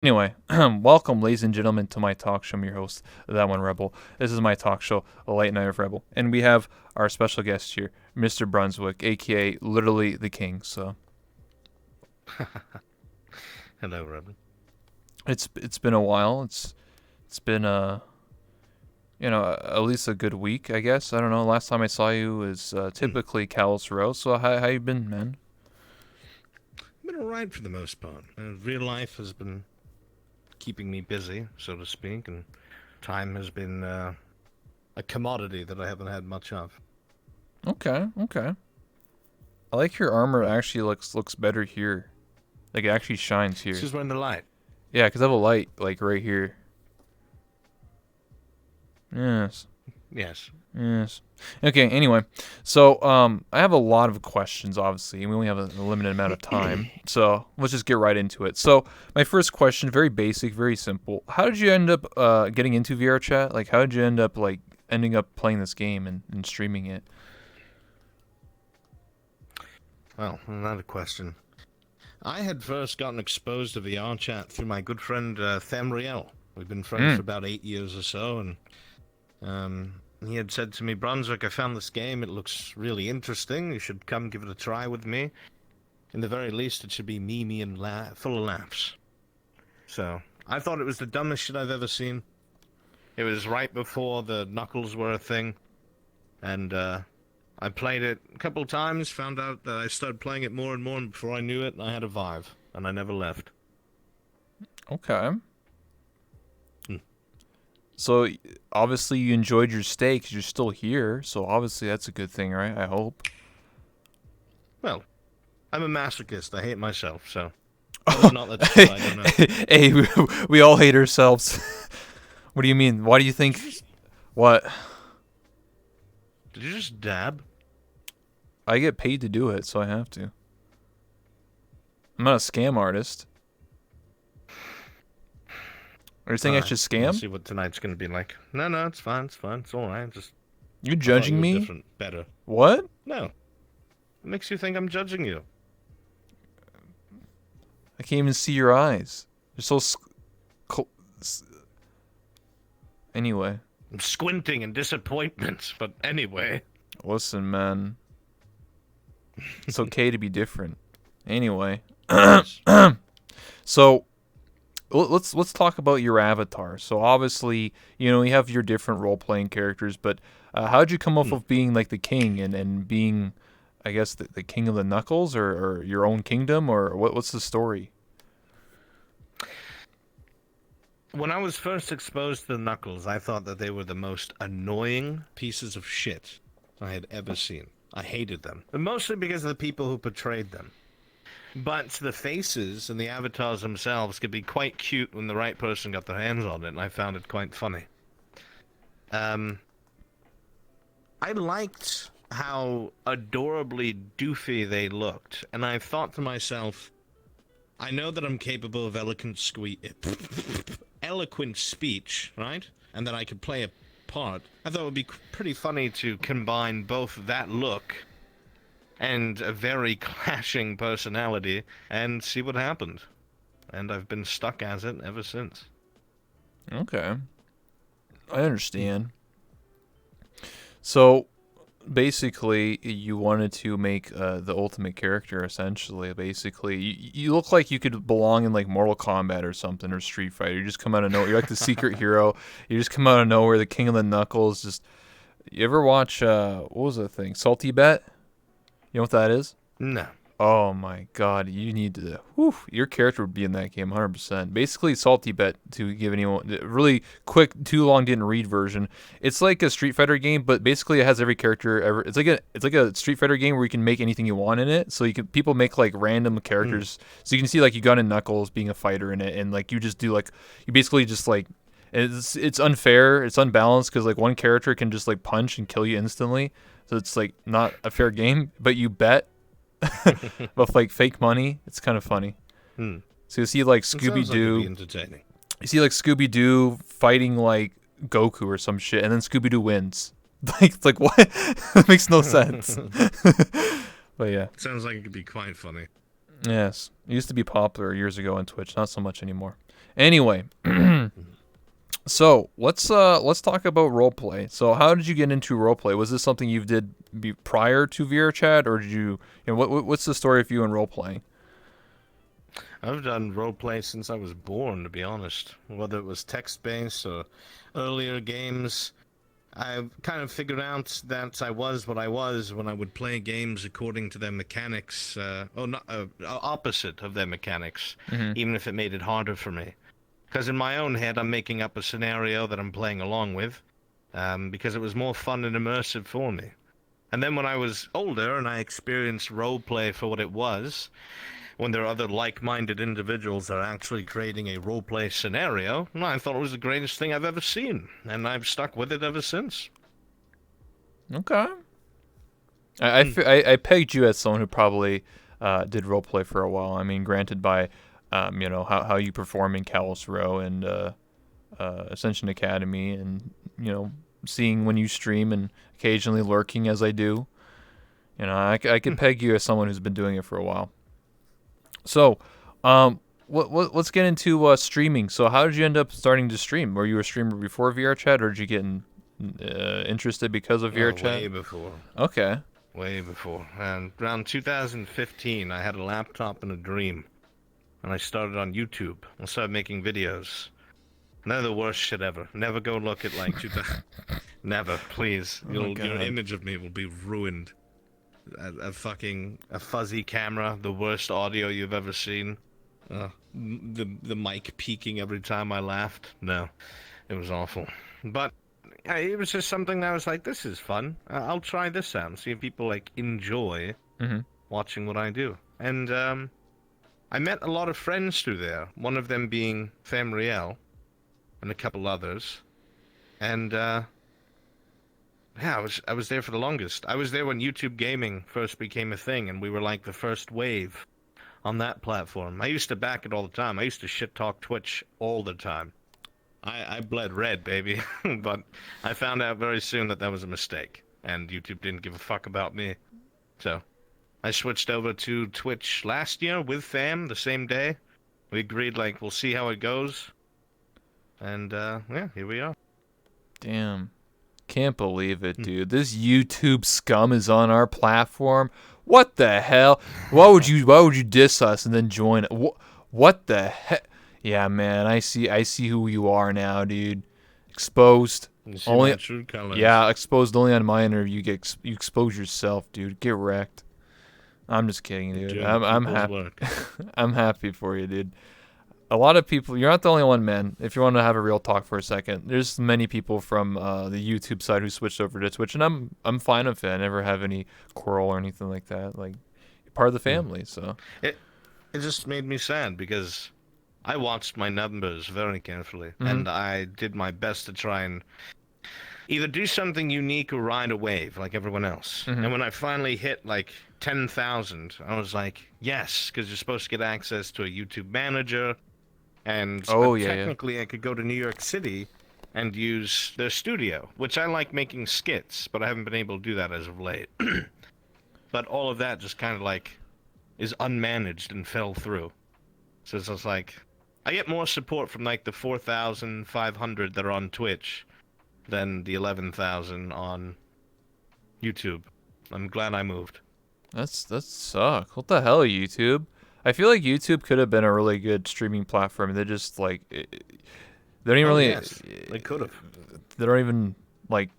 Anyway, welcome, ladies and gentlemen, to my talk show. I'm your host, That One Rebel. This is my talk show, The Late Night of Rebel. And we have our special guest here, Mr. Brunswick, a.k.a. literally the king. So Hello, Robin. it's been a while. It's been, at least a good week, I guess. I don't know. Last time I saw you was typically Kalos Row. So how you been, man? Been alright for the most part. Real life has been keeping me busy, so to speak, and time has been a commodity that I haven't had much of. Okay. I like your armor actually looks better here. Like it actually shines here. This is when the light. Yeah, because I have a light, like, right here. Yes. Yes. Yes. Okay, anyway. So, I have a lot of questions, obviously, and we only have a limited amount of time. So, let's just get right into it. So, my first question, very basic, very simple. How did you end up getting into VR chat? Like, how did you end up, ending up playing this game and streaming it? Well, another question. I had first gotten exposed to VR chat through my good friend Themriel. We've been friends for about 8 years or so, and he had said to me, Brunswick, I found this game. It looks really interesting. You should come give it a try with me. In the very least, it should be memey and full of laughs. So, I thought it was the dumbest shit I've ever seen. It was right before the Knuckles were a thing. And, I played it a couple of times, found out that I started playing it more and more, and before I knew it, I had a Vive. And I never left. Okay. So, obviously, you enjoyed your stay because you're still here. So, obviously, that's a good thing, right? I hope. Well, I'm a masochist. I hate myself, so... Whether or not that's true, I don't know. Hey, we all hate ourselves. What do you mean? Why do you think... What? Did you just dab? I get paid to do it, so I have to. I'm not a scam artist. Are you saying I should We'll scam? see what tonight's gonna be like. No, it's fine, it's alright. Just... You I thought judging you were me? different, better. What? No. What makes you think I'm judging you? I can't even see your eyes. They're so... Anyway. I'm squinting in disappointment, but anyway. Listen, man. It's okay to be different. Anyway. So, let's talk about your avatar. So obviously, you have your different role-playing characters, but how did you come up with being like the king and being, I guess, the king of the Knuckles, or your own kingdom, or what's the story? When I was first exposed to the Knuckles, I thought that they were the most annoying pieces of shit I had ever seen. I hated them. But mostly because of the people who portrayed them. But the faces and the avatars themselves could be quite cute when the right person got their hands on it, and I found it quite funny. I liked how adorably doofy they looked, and I thought to myself, I know that I'm capable of eloquent speech, right? And that I could play a part. I thought it would be pretty funny to combine both that look and a very clashing personality and see what happened. And I've been stuck as it ever since. Okay. I understand. So, basically, you wanted to make the ultimate character, essentially. Basically, you look like you could belong in, like, Mortal Kombat or something, or Street Fighter. You just come out of nowhere. You're like the secret hero. You just come out of nowhere, the king of the Knuckles. Just, you ever watch, what was that thing? Salty Bet? You know what that is? No. Oh my god, you need to... Whew, your character would be in that game 100%. Basically, Salty Bet, to give anyone... Really quick, too long didn't read version. It's like a Street Fighter game, but basically it has every character ever... It's like a Street Fighter game where you can make anything you want in it. So people make, like, random characters. So you can see, like, you got in Knuckles being a fighter in it, and, like, you just do, like... You basically just, like... It's unfair, it's unbalanced, because, like, one character can just, like, punch and kill you instantly. So it's, like, not a fair game, but you bet with, like, fake money. It's kind of funny. So you see, like, Scooby-Doo. Entertaining. You see, like, Scooby-Doo fighting, like, Goku or some shit, and then Scooby-Doo wins. It's like, what? That makes no sense. But yeah. Sounds like it could be quite funny. Yes. It used to be popular years ago on Twitch, not so much anymore. Anyway, so let's talk about roleplay. So how did you get into roleplay? Was this something you did prior to VRChat, or did what's the story of you in roleplaying? I've done roleplay since I was born, to be honest. Whether it was text-based or earlier games, I kind of figured out that I was what I was when I would play games according to their mechanics, or not, opposite of their mechanics, Mm-hmm. even if it made it harder for me. Because in my own head, I'm making up a scenario that I'm playing along with, because it was more fun and immersive for me. And then when I was older and I experienced roleplay for what it was, when there are other like-minded individuals that are actually creating a roleplay scenario, I thought it was the greatest thing I've ever seen, and I've stuck with it ever since. Okay. I pegged you as someone who probably did roleplay for a while. I mean, granted by how you perform in Kalos Row and Ascension Academy, and seeing when you stream and occasionally lurking as I do. I could peg you as someone who's been doing it for a while. So, let's get into streaming. So, how did you end up starting to stream? Were you a streamer before VRChat, or did you get interested because of VRChat? Way before. Okay. Way before. And around 2015, I had a laptop and a dream. And I started on YouTube. I started making videos. They're the worst shit ever. Never go look at like 2000. Never, please. Your image of me will be ruined. A fuzzy camera, the worst audio you've ever seen. The mic peaking every time I laughed. No, it was awful. But it was just something that I was like, this is fun. I'll try this out and see if people like enjoy watching what I do. And I met a lot of friends through there. One of them being Famriel, and a couple others. And yeah, I was there for the longest. I was there when YouTube gaming first became a thing, and we were like the first wave on that platform. I used to back it all the time. I used to shit talk Twitch all the time. I bled red, baby. But I found out very soon that was a mistake, and YouTube didn't give a fuck about me. So I switched over to Twitch last year with Fam the same day. We agreed, like, we'll see how it goes. And yeah, here we are. Damn. Can't believe it, dude. This YouTube scum is on our platform. What the hell? Why would you diss us and then join? What the heck? Yeah, man. I see who you are now, dude. Exposed. You see my true colors. Yeah, exposed only on my interview. You expose yourself, dude. Get wrecked. I'm just kidding, dude. I'm happy. I'm happy for you, dude. A lot of people, you're not the only one, man. If you want to have a real talk for a second, there's many people from the YouTube side who switched over to Twitch, and I'm fine with it. I never have any quarrel or anything like that. Like, you're part of the family, so. It just made me sad because I watched my numbers very carefully, and I did my best to try and either do something unique or ride a wave like everyone else. And when I finally hit like 10,000, I was like, yes, because you're supposed to get access to a YouTube manager. And technically I could go to New York City and use their studio, which I like making skits, but I haven't been able to do that as of late. But all of that just kind of like is unmanaged and fell through. So it's just like, I get more support from like the 4,500 that are on Twitch than the 11,000 on YouTube. I'm glad I moved. That sucks. What the hell, YouTube? I feel like YouTube could have been a really good streaming platform. They just like they don't even really. Yes, they could have. They don't even like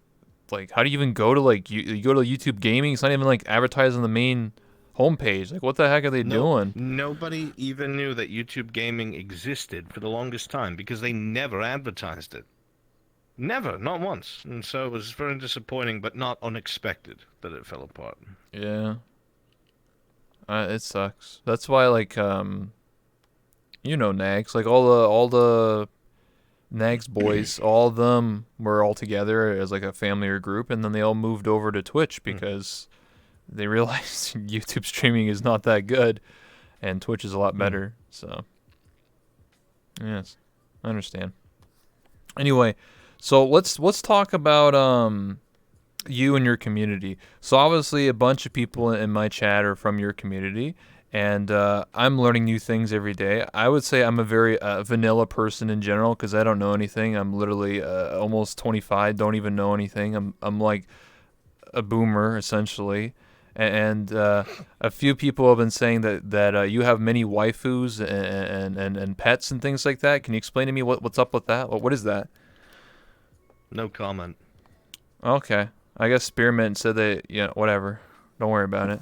how do you even go to like you go to YouTube Gaming? It's not even like advertised on the main homepage. Like, what the heck are they doing? Nobody even knew that YouTube Gaming existed for the longest time because they never advertised it. Never, not once. And so it was very disappointing, but not unexpected that it fell apart. Yeah. It sucks. That's why, like, Nags, like all the Nags boys, all of them were all together as like a family or group, and then they all moved over to Twitch because they realized YouTube streaming is not that good, and Twitch is a lot better. So, yes, I understand. Anyway, so let's talk about you and your community. So obviously a bunch of people in my chat are from your community, and I'm learning new things every day. I would say I'm a very vanilla person in general because I don't know anything. I'm literally almost 25, don't even know anything. I'm like a boomer essentially, and a few people have been saying that you have many waifus and pets and things like that. Can you explain to me what's up with that? What is that? No comment. Okay, I guess Spearmint said that. Yeah, whatever. Don't worry about it.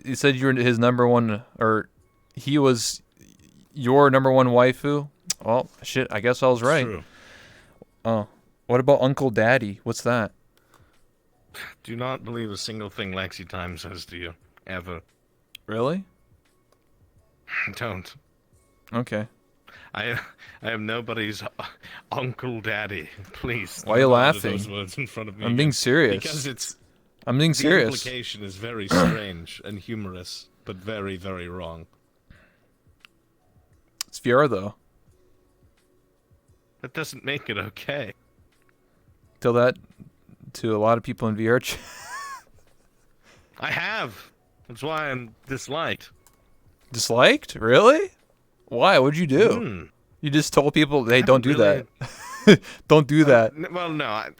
He said you're his number one, or he was your number one waifu. Well, shit. I guess I was It's right. true. Oh, what about Uncle Daddy? What's that? Do not believe a single thing Lexi Time says to you. Ever. Really? Don't. Okay. I I am nobody's Uncle Daddy. Please. Why are you don't utter laughing? those words in front of me I'm being again. serious. Because it's I'm being the serious. implication is very strange and humorous, but very, very wrong. It's VR though. That doesn't make it okay. Tell that to a lot of people in VR. I have. That's why I'm disliked. Disliked? Really? Why? What'd you do? Hmm. You just told people, hey, don't do Really? that. Don't do that. Well, no, I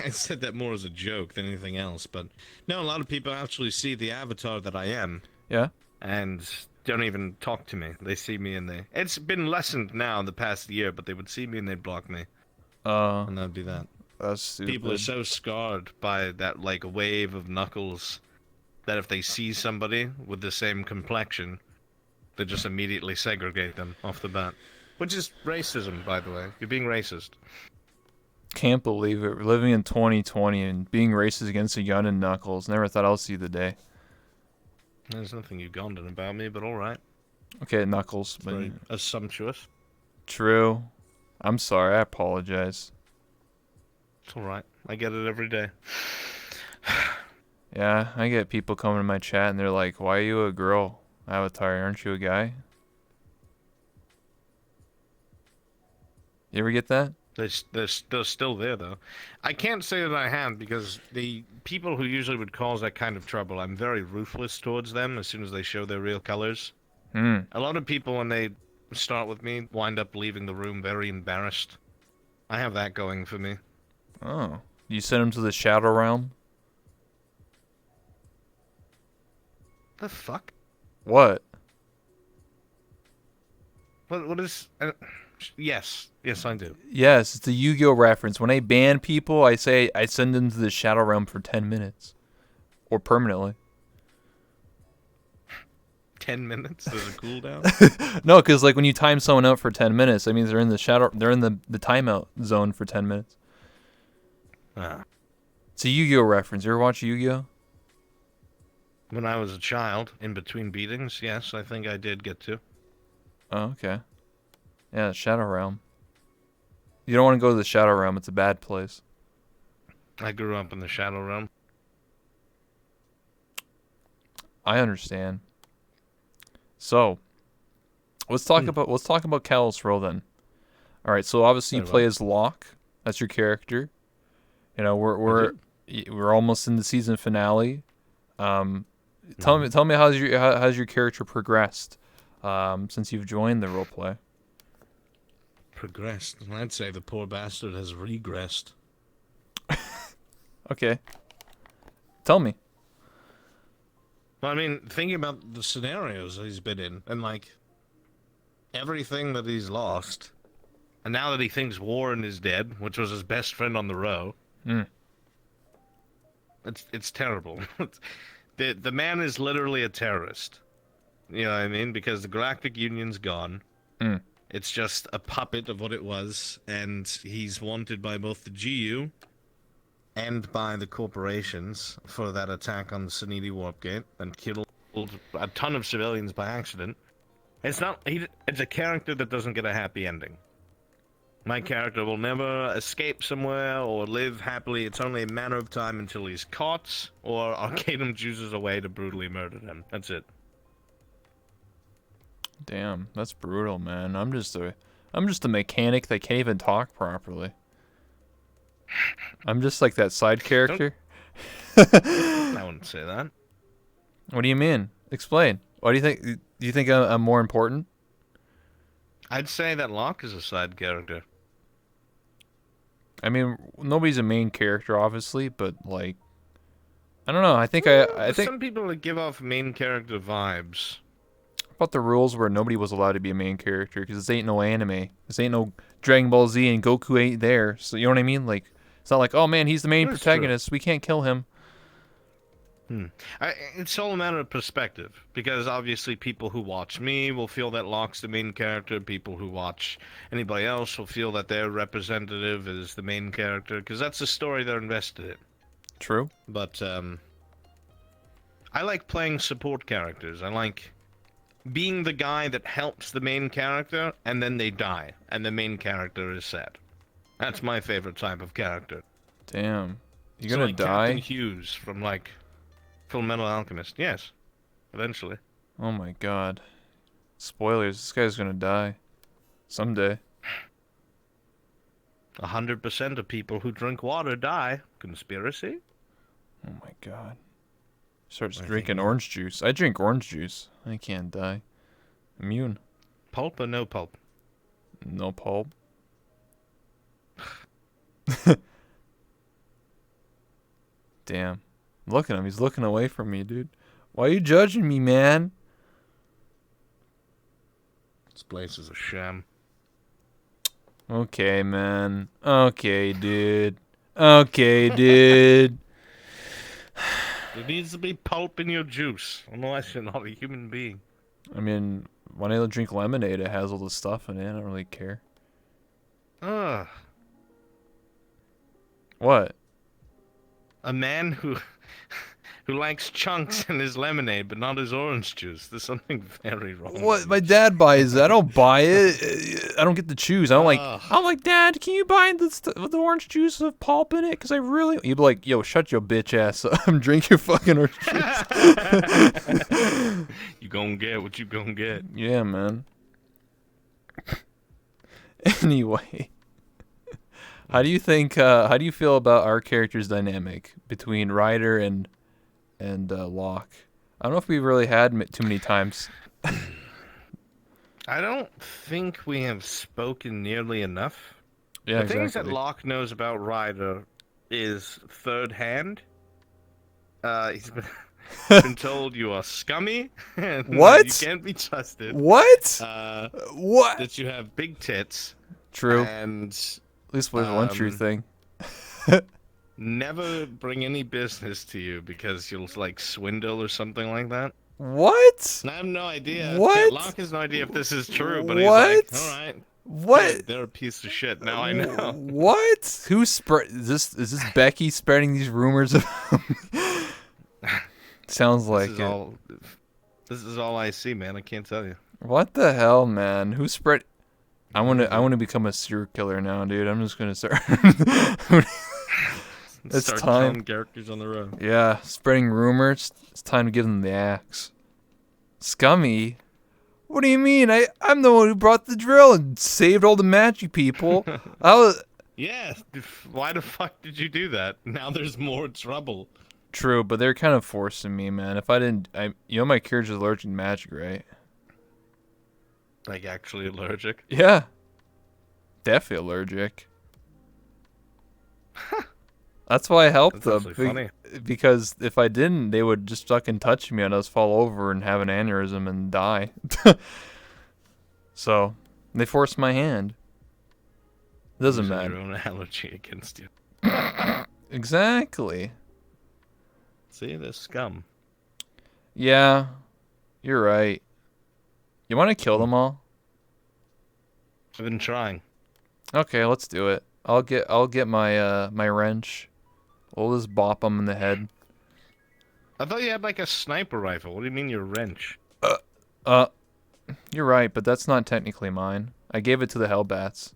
said that more as a joke than anything else. But no, a lot of people actually see the avatar that I am Yeah. and don't even talk to me. They see me and they. It's been lessened now in the past year, but they would see me and they'd block me, and that'd be that. That's stupid. People are so scarred by that like wave of Knuckles that if they see somebody with the same complexion, they just immediately segregate them off the bat. Which is racism, by the way. You're being racist. Can't believe it. We're living in 2020 and being racist against a gun and Knuckles. Never thought I'll see the day. There's nothing Ugandan about me, but alright. Okay, Knuckles. But Very assumptuous. true. I'm sorry. I apologize. It's alright. I get it every day. Yeah, I get people coming to my chat and they're like, why are you a girl, Avatar? Aren't you a guy? You ever get that? They're still there, though. I can't say that I have, because the people who usually would cause that kind of trouble, I'm very ruthless towards them as soon as they show their real colors. Hmm. A lot of people, when they start with me, wind up leaving the room very embarrassed. I have that going for me. Oh. You send him to the Shadow Realm? The fuck? What? What is... Yes. Yes, I do. Yes, it's a Yu-Gi-Oh reference. When I ban people, I say I send them to the Shadow Realm for 10 minutes. Or permanently. 10 minutes? There's a cooldown? No, because like when you time someone out for 10 minutes, that means they're in the the timeout zone for 10 minutes. Ah. It's a Yu-Gi-Oh reference. You ever watch Yu-Gi-Oh? When I was a child, in between beatings, yes, I think I did get to. Oh, okay. Yeah, Shadow Realm. You don't want to go to the Shadow Realm. It's a bad place. I grew up in the Shadow Realm. I understand. So, let's talk about Kalos Row then. All right. So obviously you Very play well. as Locke. That's your character. You know we're almost in the season finale. Tell me how's your character progressed since you've joined the roleplay. Progressed. I'd say the poor bastard has regressed. Okay. Tell me. Well, I mean, thinking about the scenarios he's been in, and like everything that he's lost, and now that he thinks Warren is dead, which was his best friend on the row, it's terrible. The man is literally a terrorist. You know what I mean? Because the Galactic Union's gone. It's just a puppet of what it was, and he's wanted by both the GU and by the corporations for that attack on the Saniti Warp Gate and killed a ton of civilians by accident. It's a character that doesn't get a happy ending. My character will never escape somewhere or live happily. It's only a matter of time until he's caught or Arcanum chooses a way to brutally murder him. That's it. Damn, that's brutal, man. I'm just a mechanic that can't even talk properly. I'm just like that side character. I wouldn't say that. What do you mean? Explain. Why do you think Do you think I'm more important? I'd say that Locke is a side character. I mean, nobody's a main character, obviously, but like, I don't know. I think Some people that give off main character vibes. about the rules where nobody was allowed to be a main character because this ain't no anime. This ain't no Dragon Ball Z and Goku ain't there. So you know what I mean? Like, it's not like, oh man, he's the main That's protagonist. We can't kill him. It's all a matter of perspective, because obviously people who watch me will feel that Locke's the main character. People who watch anybody else will feel that their representative is the main character, because that's the story they're invested in. True. But I like playing support characters. I like being the guy that helps the main character, and then they die, and the main character is sad. That's my favorite type of character. Damn. You're So, gonna like die? Captain Hughes from like Full Metal Alchemist. Yes, eventually. Oh my god. Spoilers. This guy's gonna die. Someday. 100% of people who drink water die. Conspiracy? Oh my god. Starts I drinking think- orange juice. I drink orange juice. I can't die. Immune. Pulp or no pulp? No pulp. Damn. Look at him. He's looking away from me, dude. Why are you judging me, man? This place is a sham. Okay, man. Okay, dude. Okay, dude. There needs to be pulp in your juice, unless you're not a human being. I mean, when I drink lemonade, it has all the stuff in it. I don't really care. Ugh. What? A man who likes chunks in his lemonade, but not his orange juice. There's something very wrong. What? with My you. dad buys it. I don't buy it. I don't get to choose. Ugh. I'm like, Dad, can you buy the orange juice with pulp in it? Because I really. You'd be like, yo, shut your bitch ass up. I'm drinking fucking orange juice. You gonna get what you gonna get. Yeah, man. Anyway. How do you feel about our character's dynamic between Ryder and Locke? I don't know if we've really had too many times. I don't think we have spoken nearly enough. Yeah, The things that exactly. Locke knows about Ryder is third hand. He's been told you are scummy. And What? You can't be trusted. What? What? That you have big tits. True. And At least there's one true um, thing. never bring any business to you because you'll like swindle or something like that. What? And I have no idea. What? Yeah, Locke has no idea if this is true, but What? he's like, all right. What? They're a piece of shit. Now I know. What? Who spread this? Is this Becky spreading these rumors about me? Sounds like this is it. all. This is all I see, man. I can't tell you. What the hell, man? Who spread? I want to become a serial killer now, dude. I'm just gonna start. It's Start time. killing characters on the road. Yeah, spreading rumors. It's time to give them the axe. Scummy? What do you mean? I'm the one who brought the drill and saved all the magic people. I was Yeah. Why the fuck did you do that? Now there's more trouble. true, but they're kind of forcing me, man. If I didn't, my character's allergic to magic, right? Like actually allergic. Yeah, definitely allergic. That's why I helped That's them. actually funny. Because if I didn't, they would just fucking touch me and I'd just fall over and have an aneurysm and die. So, they forced my hand. Doesn't Using matter. Your own allergy against you. Exactly. See, this scum. Yeah, you're right. You want to kill them all? I've been trying. Okay, let's do it. I'll get my my wrench. We'll just bop them in the head. I thought you had like a sniper rifle. What do you mean your wrench? You're right, but that's not technically mine. I gave it to the Hellbats.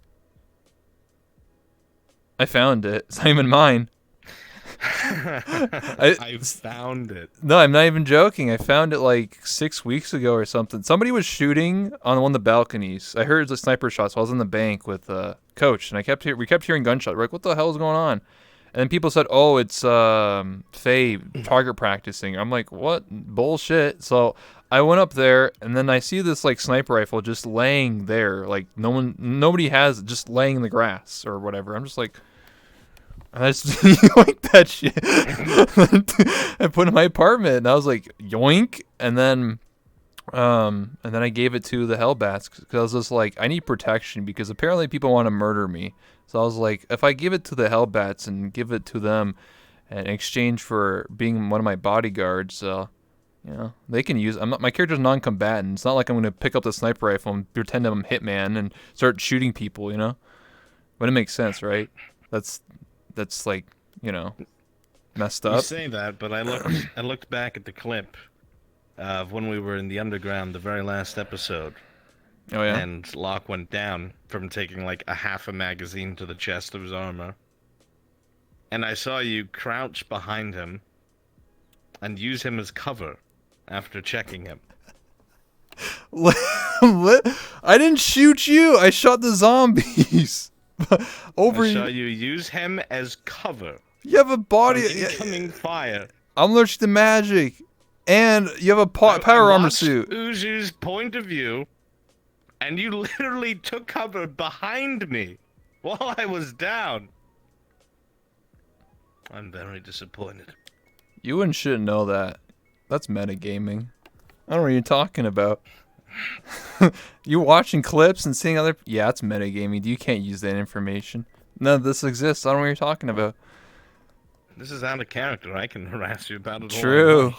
I found it. It's not even mine. I found it. No, I'm not even joking. I found it like 6 weeks ago or something. Somebody was shooting on one of the balconies. I heard the sniper shots while I was in the bank with Coach, and we kept hearing gunshots. We're like, what the hell is going on? And then people said, oh, it's Faye target practicing. I'm like, what bullshit? So I went up there, and then I see this like sniper rifle just laying there, like nobody has it, just laying in the grass or whatever. I'm just like, I just yoinked that shit. I put it in my apartment, and I was like, yoink, and then I gave it to the Hellbats because I was just like, I need protection because apparently people want to murder me. So I was like, if I give it to the Hellbats and give it to them in exchange for being one of my bodyguards, they can use. My character's non-combatant. It's not like I'm gonna pick up the sniper rifle and pretend I'm Hitman and start shooting people, But it makes sense, right? That's like, messed You up. say that, but I looked back at the clip of when we were in the underground, the very last episode. Oh yeah. And Locke went down from taking like a half a magazine to the chest of his armor. And I saw you crouch behind him and use him as cover after checking him. What? I didn't shoot you. I shot the zombies. I saw you use him as cover. You have a body. Incoming fire. I'm allergic to magic, and you have a power armor suit. Uzu's point of view, and you literally took cover behind me while I was down. I'm very disappointed. You and shouldn't know that. That's metagaming. I don't know what you're talking about. You watching clips and seeing other... Yeah, it's metagaming. You can't use that information. None of this exists. I don't know what you're talking about. This is out of character. I can harass you about it all. True.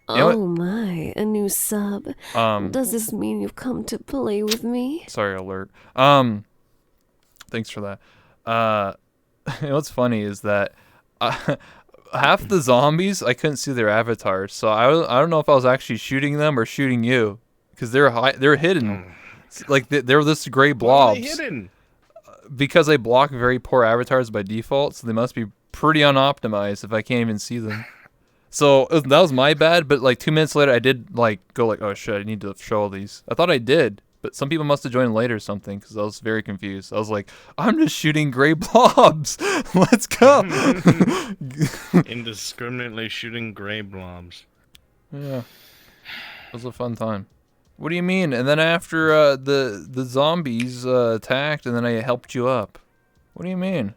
Oh my, a new sub. Does this mean you've come to play with me? Sorry, alert. Thanks for that. What's funny is that half the zombies, I couldn't see their avatars, so I don't know if I was actually shooting them or shooting you, because they're hidden. Like they're this gray blobs. Why are they hidden? Because I block very poor avatars by default, so they must be pretty unoptimized if I can't even see them. So that was my bad, but like 2 minutes later I did go oh shit, I need to show all these. I thought I did, but some people must have joined later or something because I was very confused. I was like, I'm just shooting gray blobs. Let's go. Indiscriminately shooting gray blobs. Yeah. It was a fun time. What do you mean? And then after the zombies attacked and then I helped you up. What do you mean?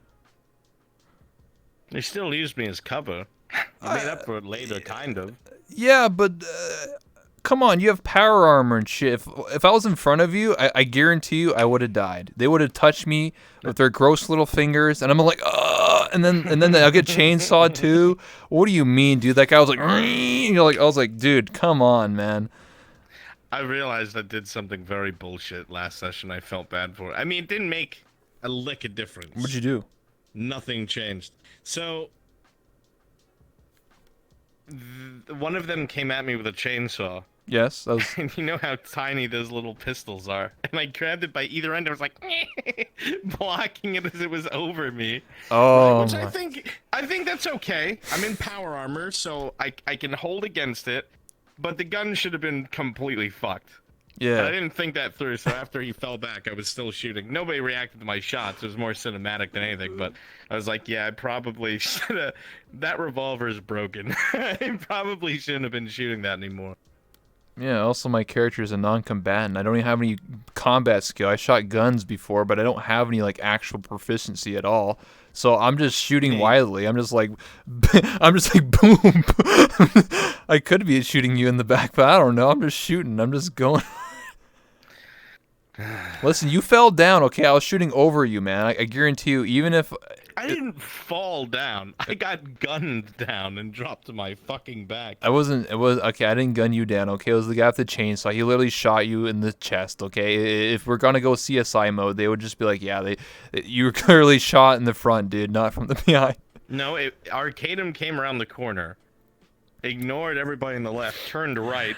They still used me as cover. You made up for it later, kind of. Yeah, but come on, you have power armor and shit. If I was in front of you, I guarantee you I would have died. They would have touched me with their gross little fingers, and I'm like, and then I'll get chainsawed too. What do you mean, dude? That guy was like, I was like, dude, come on, man. I realized I did something very bullshit last session. I felt bad for it. I mean, it didn't make a lick of difference. What'd you do? Nothing changed. So, one of them came at me with a chainsaw. Yes, that was... And you know how tiny those little pistols are. And I grabbed it by either end. I was like, blocking it as it was over me. Oh. Which I think that's okay. I'm in power armor, so I can hold against it. But the gun should have been completely fucked. Yeah. I didn't think that through, so after he fell back, I was still shooting. Nobody reacted to my shots. It was more cinematic than anything, but I was like, yeah, I probably should have... That revolver is broken. I probably shouldn't have been shooting that anymore. Yeah, also my character is a non-combatant. I don't even have any combat skill. I shot guns before, but I don't have any, actual proficiency at all. So I'm just shooting wildly. I'm just like, boom. I could be shooting you in the back, but I don't know. I'm just shooting. I'm just going... Listen, you fell down, okay? I was shooting over you, man. I guarantee you, even if... I didn't fall down. I got gunned down and dropped to my fucking back. Okay, I didn't gun you down, okay? It was the guy with the chainsaw. He literally shot you in the chest, okay? If we're gonna go CSI mode, they would just be like, yeah, you were clearly shot in the front, dude, not from the behind. No, Arcadum came around the corner, ignored everybody on the left, turned right,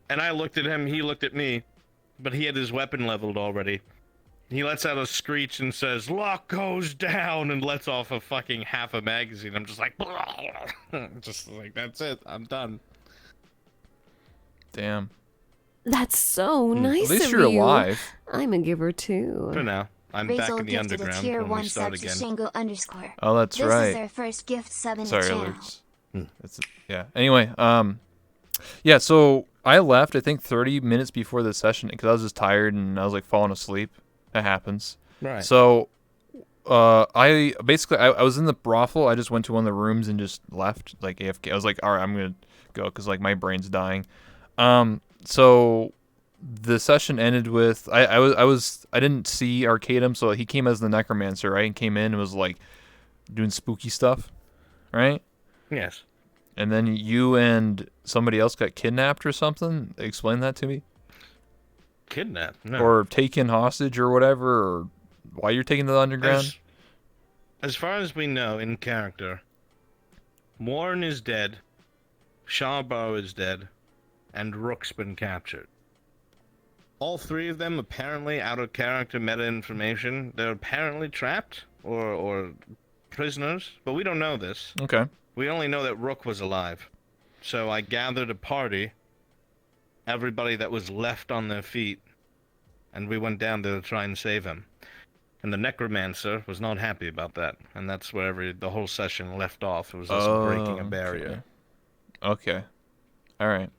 and I looked at him, he looked at me, but he had his weapon leveled already. He lets out a screech and says, "Locke goes down," and lets off a fucking half a magazine. I'm just like, just like, that's it. I'm done. Damn. That's so nice of you. At least you're alive. I'm a giver too. For now. I'm back in the underground when we start again. _. Oh, that's right. This is our first gift sub in Sorry, the channel. alerts. Yeah. Anyway, yeah. So I left, I think, 30 minutes before the session because I was just tired and I was like falling asleep. That happens. Right. So, I basically I was in the brothel. I just went to one of the rooms and just left, like AFK. I was like, all right, I'm gonna go because like my brain's dying. So the session ended with I didn't see Arcadum, so he came as the necromancer, right? And came in and was like doing spooky stuff, right? Yes. And then you and somebody else got kidnapped or something. Explain that to me. Kidnapped? No. Or taken hostage or whatever, or why you're taking the underground? As far as we know, in character, Warren is dead, Sharbo is dead, and Rook's been captured. All three of them, apparently, out of character meta information, they're apparently trapped or prisoners, but we don't know this. Okay. We only know that Rook was alive. So I gathered a party, everybody that was left on their feet, and we went down there to try and save him. And the necromancer was not happy about that, and that's where the whole session left off. It was us breaking a barrier. Okay. All right.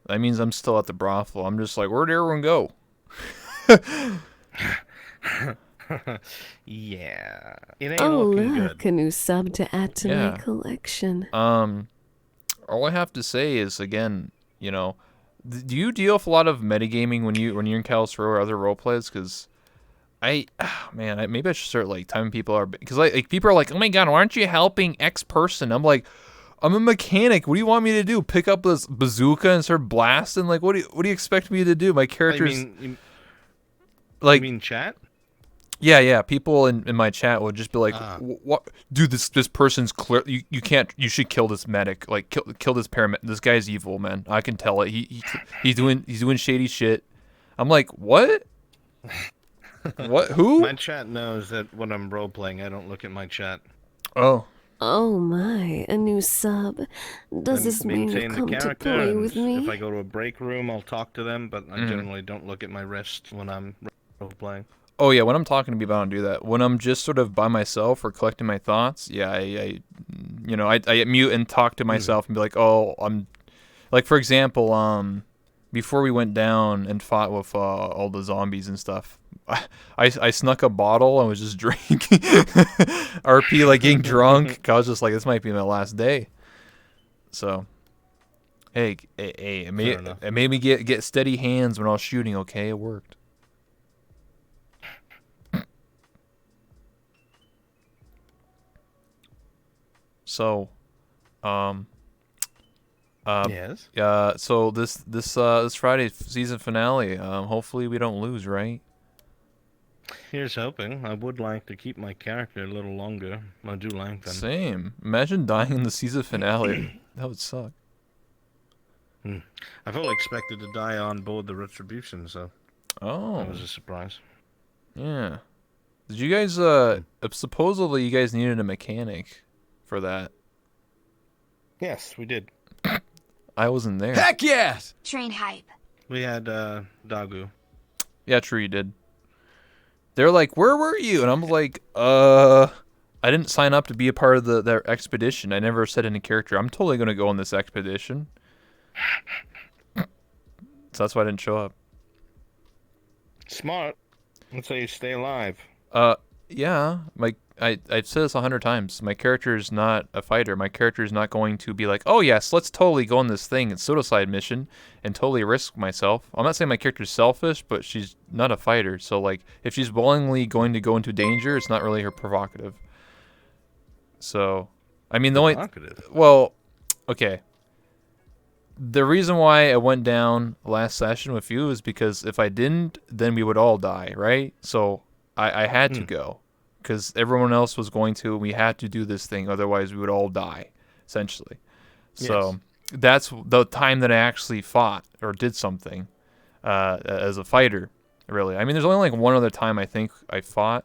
That means I'm still at the brothel. I'm just like, where'd everyone go? Yeah. It ain't Oh, looking look, good. a new sub to add to Yeah. my collection. All I have to say is, again, you know, do you deal with a lot of metagaming when you're in Calistro or other roleplays? Because maybe I should start like timing people because like people are like, oh my god, why aren't you helping X person? I'm like, I'm a mechanic. What do you want me to do? Pick up this bazooka and start blasting? Like, what do you expect me to do? My character's You like, mean chat? yeah. People in my chat would just be like, "What, dude? This person's clear. You can't. You should kill this medic. Like, kill this paramedic. This guy's evil, man. I can tell it. He's doing shady shit." I'm like, what? What? Who? My chat knows that when I'm role playing, I don't look at my chat. Oh. Oh my, a new sub. Does I this mean maintain you've the come to character, play and with if I me? go to a break room, I'll talk to them, but I generally don't look at my wrist when I'm role playing. Oh yeah, when I'm talking to people, I don't do that. When I'm just sort of by myself or collecting my thoughts, yeah, I mute and talk to myself and be like, oh, I'm, like for example, before we went down and fought with all the zombies and stuff, I snuck a bottle and was just drinking RP, like getting drunk. I was just like, this might be my last day. So, hey, it made me get steady hands when I was shooting. Okay, it worked. So, Yes. so this Friday season finale. Hopefully we don't lose, right? Here's hoping. I would like to keep my character a little longer. I do like them. Same. Imagine dying in the season finale. That would suck. I fully expected to die on board the Retribution, so Oh. that was a surprise. Yeah. Did you guys supposedly you guys needed a mechanic for that? Yes, we did. I wasn't there. Heck yes! Train hype. We had Dagu. Yeah, true, you did. They're like, "Where were you?" And I'm like, I didn't sign up to be a part of their expedition. I never set any character. I'm totally gonna go on this expedition." So that's why I didn't show up. Smart. That's how you stay alive. Yeah, I've said this 100 times. My character is not a fighter. My character is not going to be like, oh yes, let's totally go on this thing, it's suicide mission, and totally risk myself. I'm not saying my character's selfish, but she's not a fighter. So like, if she's willingly going to go into danger, it's not really her provocative. So, I mean, okay. The reason why I went down last session with you is because if I didn't, then we would all die, right? So I had to go because everyone else was going to. We had to do this thing, otherwise we would all die, essentially. So that's the time that I actually fought or did something as a fighter, really. I mean, there's only like one other time I think I fought.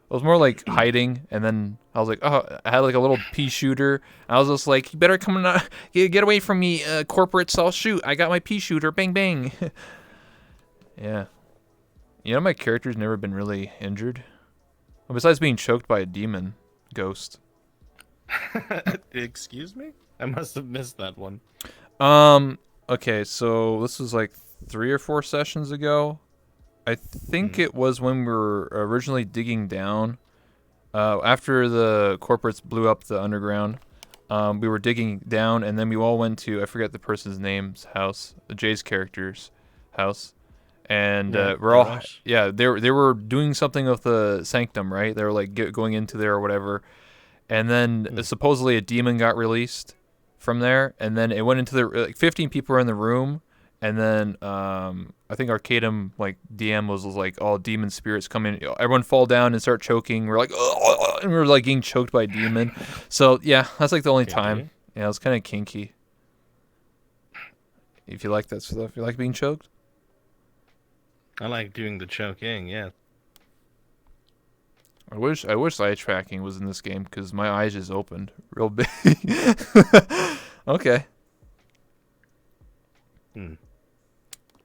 It was more like hiding, and then I was like, oh, I had like a little pea shooter. I was just like, you better come on, get away from me, corporates, I'll shoot. I got my pea shooter, bang, bang. Yeah. You know, my character's never been really injured. Well, besides being choked by a demon ghost. Excuse me? I must have missed that one. Okay, so this was like 3 or 4 sessions ago. I think it was when we were originally digging down. After the corporates blew up the underground, we were digging down, and then we all went to, I forget the person's name's house, Jay's character's house. And we're all, yeah, they were doing something with the sanctum, right? They were like going into there or whatever. And then supposedly a demon got released from there, and then it went into the, like 15 people were in the room, and then I think Arcadum, like DM was like, all demon spirits come in, everyone fall down and start choking. We're like, oh, and we're like getting choked by a demon. So yeah, that's like the only time. Yeah, it was kind of kinky. If you like that stuff, you like being choked. I like doing the choking. Yeah. I wish eye tracking was in this game because my eyes just opened real big. Okay.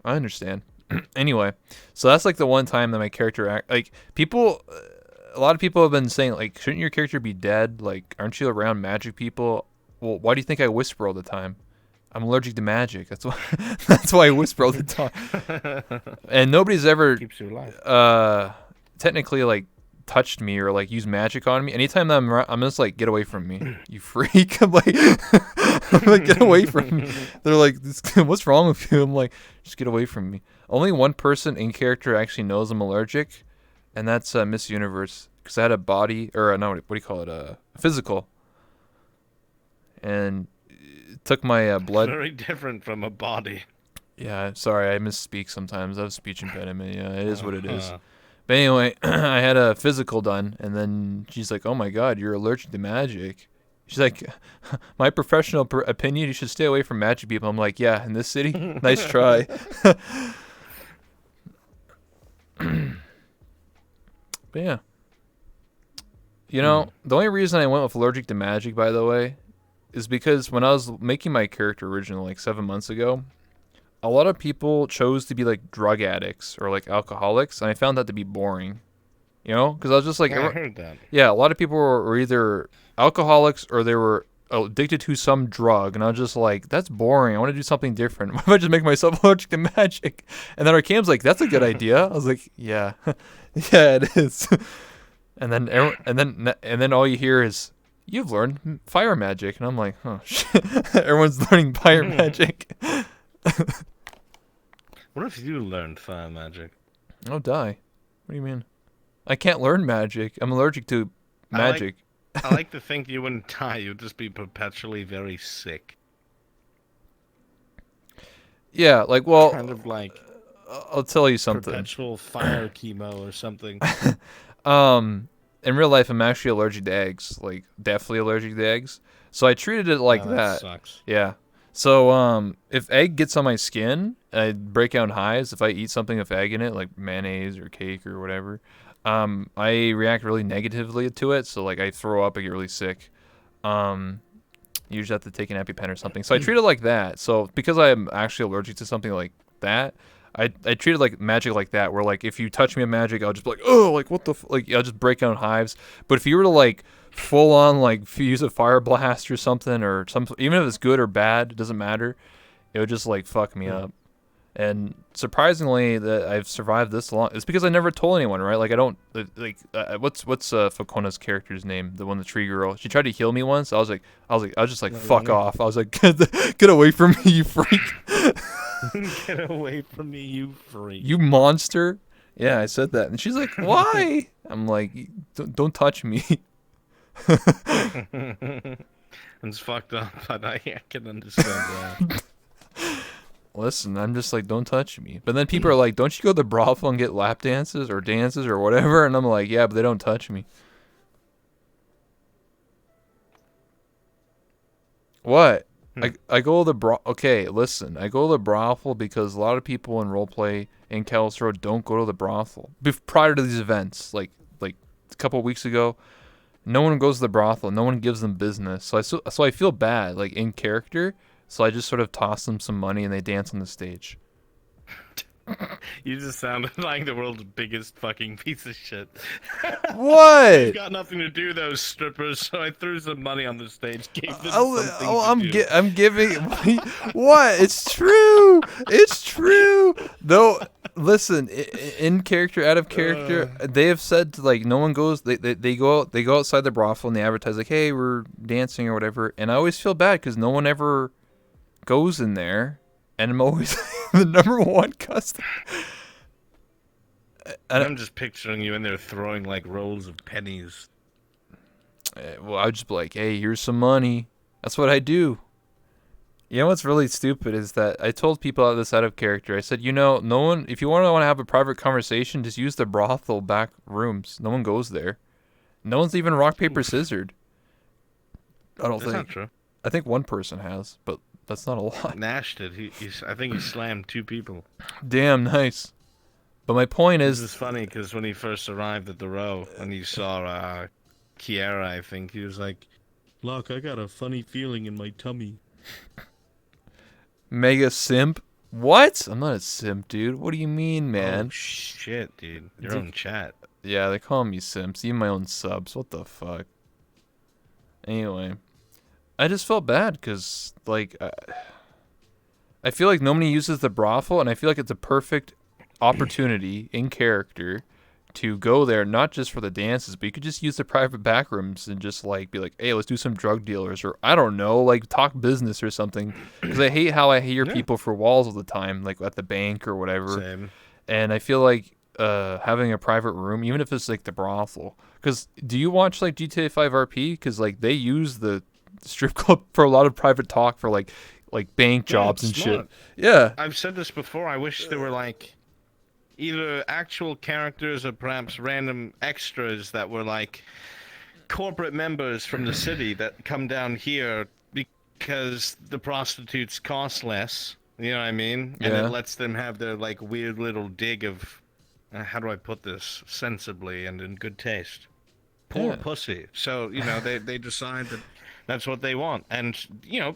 I understand. Anyway, so that's like the one time that my character like people. A lot of people have been saying like, shouldn't your character be dead? Like, aren't you around magic people? Well, why do you think I whisper all the time? I'm allergic to magic. That's why. That's why I whisper all the time. And nobody's ever keeps you alive. Technically like touched me or like used magic on me. Anytime that I'm just like, get away from me, you freak. I'm like, get away from me. They're like, what's wrong with you? I'm like, just get away from me. Only one person in character actually knows I'm allergic, and that's Miss Universe, because I had a body, or no, what do you call it, a physical, and it took my blood. Very different from a body. Yeah, sorry, I misspeak sometimes. I have speech impediment. Yeah, it is what it is. But anyway, I had a physical done, and then she's like, oh my god, you're allergic to magic. She's like, my professional opinion, you should stay away from magic people. I'm like, yeah, in this city? Nice try. But yeah. You know, the only reason I went with allergic to magic, by the way, is because when I was making my character originally, like 7 months ago, a lot of people chose to be like drug addicts or like alcoholics, and I found that to be boring. You know, because I was just like, I heard that. Yeah, a lot of people were either alcoholics or they were addicted to some drug, and I was just like, that's boring. I want to do something different. What if I just make myself allergic to magic? And then Arcane's like, that's a good idea. I was like, yeah, yeah, it is. And then all you hear is, you've learned fire magic, and I'm like, oh shit, everyone's learning fire magic. What if you learned fire magic? I'll die. What do you mean? I can't learn magic. I'm allergic to magic. I like to think you wouldn't die. You'd just be perpetually very sick. Yeah, like, well, kind of like I'll tell you something. Perpetual fire chemo or something. In real life, I'm actually allergic to eggs. Like, definitely allergic to eggs. So I treated it like that. Sucks. Yeah. So if egg gets on my skin, I break out in hives. If I eat something with egg in it, like mayonnaise or cake or whatever, I react really negatively to it. So like I throw up, I get really sick. Usually have to take an EpiPen or something. So I treat it like that. So because I'm actually allergic to something like that, I treat it like magic like that, where like if you touch me with magic, I'll just be like, oh, like what the like I'll just break out in hives. But if you were to like full on like use a fire blast or something, or something, even if it's good or bad, it doesn't matter. It would just like fuck me up. And surprisingly, that I've survived this long, it's because I never told anyone, right? Like I don't like what's Fakona's character's name, the one, the tree girl. She tried to heal me once. I was just like fuck off. I was like, get away from me, you freak. Get away from me, you freak. You monster. Yeah, I said that, and she's like, why? I'm like, don't touch me. It's fucked up, but I can understand that. Listen, I'm just like, don't touch me. But then people are like, don't you go to the brothel and get lap dances or whatever? And I'm like, yeah, but they don't touch me. What? I go to the okay, listen. I go to the brothel because a lot of people in roleplay in Kalos Road don't go to the brothel. Prior to these events, like a couple of weeks ago, no one goes to the brothel. No one gives them business. So I feel bad, like in character. So I just sort of toss them some money and they dance on the stage. You just sounded like the world's biggest fucking piece of shit. What? Got nothing to do, those strippers, so I threw some money on the stage, gave them something to do. I'm giving. What? It's true. It's true. Though, listen, in character, out of character, they have said like no one goes. They go outside the brothel and they advertise like, hey, we're dancing or whatever. And I always feel bad because no one ever goes in there, and I'm always the number one customer. I'm just picturing you in there throwing like rolls of pennies. Well, I'd just be like, hey, here's some money. That's what I do. You know what's really stupid is that I told people this out of character. I said, no one, if you want to have a private conversation, just use the brothel back rooms. No one goes there. No one's even rock, paper, scissored. I don't think. That's not true. I think one person has, but that's not a lot. Nash did. I think he slammed 2 people. Damn, nice. But my point is... This is funny because when he first arrived at the row and he saw Kiera, I think, he was like, look, I got a funny feeling in my tummy. Mega simp? What? I'm not a simp, dude. What do you mean, man? Oh, shit, dude. Your own chat. Yeah, they call me simps. Even my own subs. What the fuck? Anyway. I just felt bad because, like, I feel like nobody uses the brothel, and I feel like it's a perfect opportunity in character to go there, not just for the dances, but you could just use the private back rooms and just like be like, hey, let's do some drug dealers, or I don't know, like talk business or something. Because I hate how I hear people for walls all the time, like at the bank or whatever. Same. And I feel like having a private room, even if it's like the brothel. Because do you watch like GTA 5 RP? Because like they use the strip club for a lot of private talk for like bank jobs and smart. shit. Yeah. I've said this before. I wish there were like either actual characters or perhaps random extras that were like corporate members from the city that come down here because the prostitutes cost less. You know what I mean? And it lets them have their like weird little dig of how do I put this sensibly and in good taste? Poor pussy. So, they decide that that's what they want. And,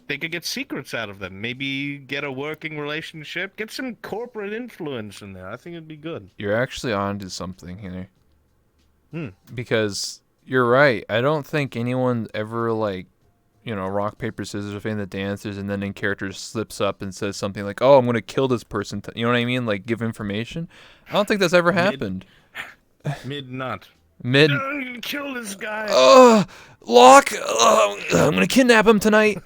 they could get secrets out of them. Maybe get a working relationship. Get some corporate influence in there. I think it'd be good. You're actually onto something here. Because you're right. I don't think anyone ever, like, rock, paper, scissors with any of the dancers and then in character slips up and says something like, oh, I'm going to kill this person. You know what I mean? Like, give information. I don't think that's ever happened. Mid-nut. I'm gonna kill this guy. Locke. I'm gonna kidnap him tonight.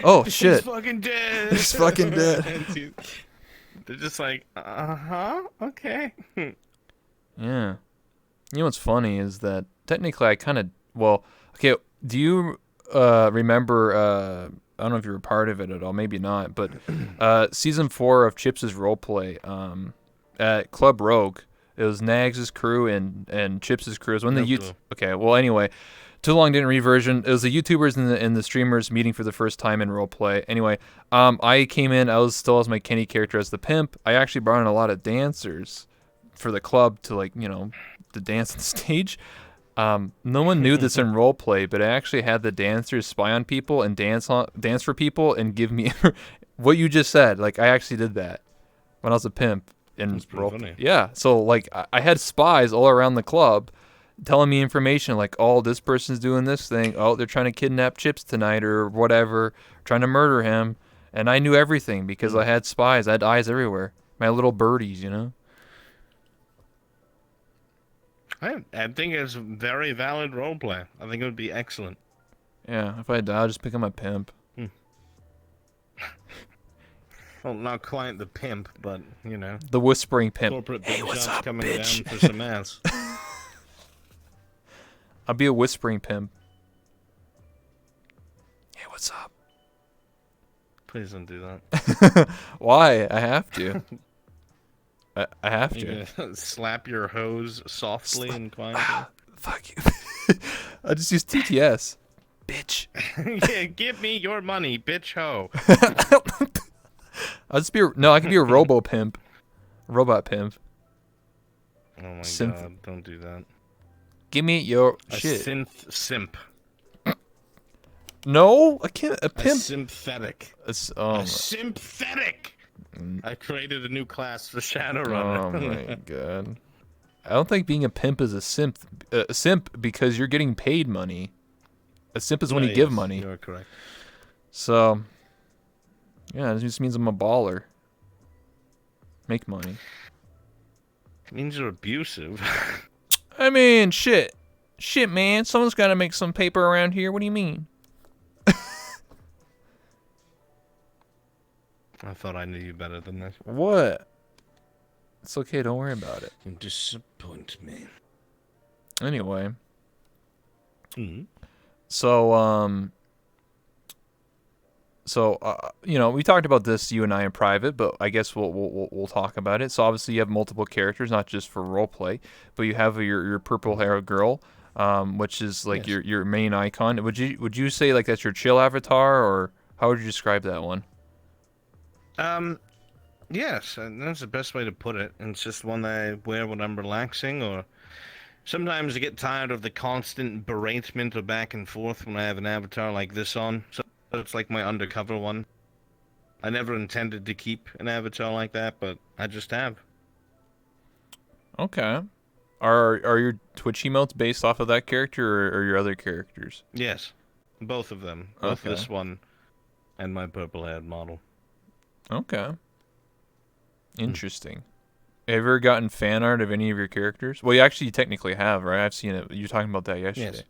Oh shit. He's fucking dead. He's fucking dead. They're just like, okay. Yeah. You know what's funny is that technically I kind of okay. Do you remember? I don't know if you were part of it at all. Maybe not. But season 4 of Chips' roleplay at Club Rogue. It was Nags' crew and Chips' crew. It was when okay, well, anyway, Too Long Didn't Read version. It was the YouTubers and the streamers meeting for the first time in roleplay. Anyway, I came in. I was still as my Kenny character as the pimp. I actually brought in a lot of dancers for the club to to dance on stage. No one knew this in roleplay, but I actually had the dancers spy on people and dance for people and give me what you just said. Like I actually did that when I was a pimp. Yeah, so I had spies all around the club telling me information like, oh, this person's doing this thing, oh, they're trying to kidnap Chips tonight or whatever, trying to murder him, and I knew everything because I had spies. I had eyes everywhere, my little birdies, I think it's very valid roleplay. I think it would be excellent. Yeah, if I die, I'll just become a pimp. Well, not quite the pimp, but, The whispering pimp. Corporate hey, what's up, coming bitch? Down for some ass. I'll be a whispering pimp. Hey, what's up? Please don't do that. Why? I have to. I have to. Slap your hose softly and quietly. Fuck you. I just use TTS. Bitch. Yeah, give me your money, bitch ho. I could be a robo pimp. Robot pimp. Oh my god, don't do that. Give me your a shit. Synth simp. No, I can't. A pimp. A synthetic. A synthetic. I created a new class for Shadowrunner. Oh my god. I don't think being a pimp is a simp. A simp because you're getting paid money. A simp is when you give money. You're correct. So, yeah, it just means I'm a baller. Make money. It means you're abusive. I mean, shit. Shit, man. Someone's got to make some paper around here. What do you mean? I thought I knew you better than this. What? It's okay. Don't worry about it. You disappoint me. Anyway. Mm-hmm. So, you know, we talked about this, you and I, in private, but I guess we'll talk about it. So obviously you have multiple characters, not just for roleplay, but you have your purple hair girl, which is like your main icon. Would you say like that's your chill avatar, or how would you describe that one? Yes, and that's the best way to put it. And it's just one that I wear when I'm relaxing, or sometimes I get tired of the constant beratement of back and forth when I have an avatar like this on. So it's like my undercover one. I never intended to keep an avatar like that, but I just have. Okay. Are your Twitch emotes based off of that character or your other characters? Yes, both of them. Both Okay. this one and my purple-haired model. Okay. Interesting. Have you ever gotten fan art of any of your characters? Well, you actually technically have, right? I've seen it. You were talking about that yesterday. Yes.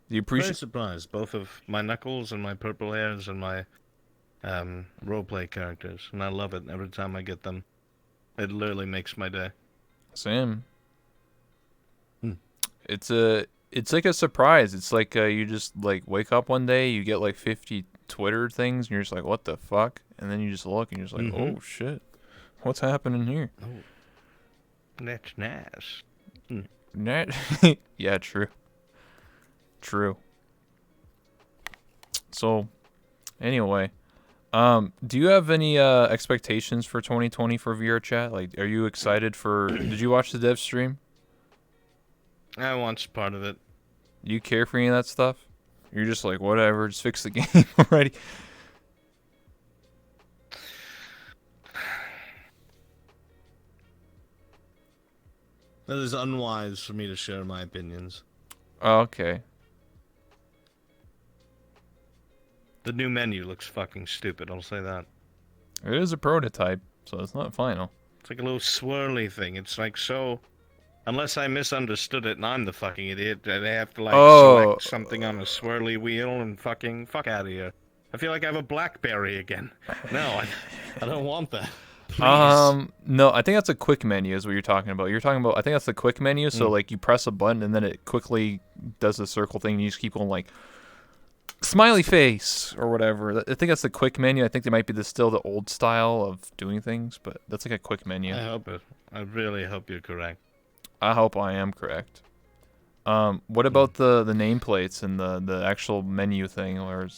Do you Very appreciate? surprised. Both of my Knuckles and my purple hairs and my roleplay characters. And I love it every time I get them. It literally makes my day. Same. Hmm. It's like a surprise. It's like you just like wake up one day, you get like 50 Twitter things, and you're just like, what the fuck? And then you just look, and you're just like, oh shit, what's happening here? Oh, that's nice. Yeah, true. So, anyway, do you have any expectations for 2020 for VR chat? Like, are you excited for? Did you watch the dev stream? I watched part of it. Do you care for any of that stuff? You're just like, whatever, just fix the game already. That is unwise for me to share my opinions. Oh, okay. The new menu looks fucking stupid, I'll say that. It is a prototype, so it's not final. It's like a little swirly thing. It's like so... Unless I misunderstood it and I'm the fucking idiot, they have to like select something on a swirly wheel and fucking fuck out of here. I feel like I have a BlackBerry again. No, I don't want that. Please. No, I think that's a quick menu is what you're talking about. You're talking about, I think that's the quick menu, so like you press a button and then it quickly does a circle thing and you just keep going like, smiley face or whatever. I think that's the quick menu. I think they might be still the old style of doing things, but that's like a quick menu. I hope it. I really hope you're correct. I hope I am correct. What about the nameplates and the actual menu thing? Or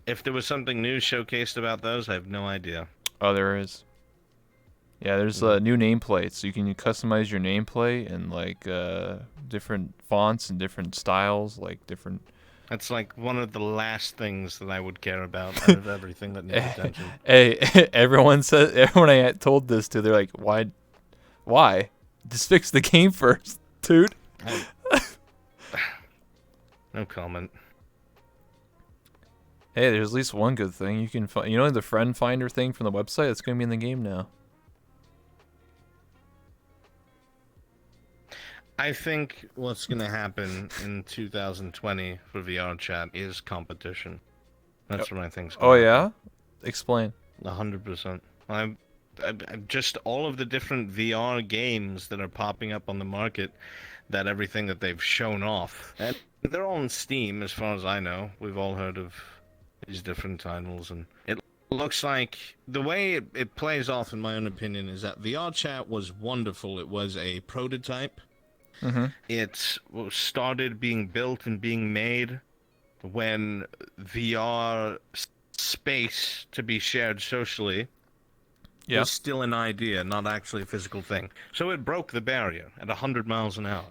if there was something new showcased about those, I have no idea. Oh, there is. Yeah, there's new nameplates. So you can customize your nameplate and like different fonts and different styles, like different. That's like one of the last things that I would care about out of everything that needs attention. Hey, everyone I told this to, they're like, why? Just fix the game first, dude. No comment. Hey, there's at least one good thing. You can find, the friend finder thing from the website. It's gonna be in the game now. I think what's going to happen in 2020 for VR chat is competition. That's what I think's going to happen. Yeah? Explain. 100%. I'm just all of the different VR games that are popping up on the market, that everything that they've shown off. And they're all on Steam, as far as I know. We've all heard of these different titles, and it looks like the way it plays off, in my own opinion, is that VR chat was wonderful. It was a prototype. Mm-hmm. It started being built and being made when VR space to be shared socially was still an idea, not actually a physical thing. So it broke the barrier at 100 miles an hour.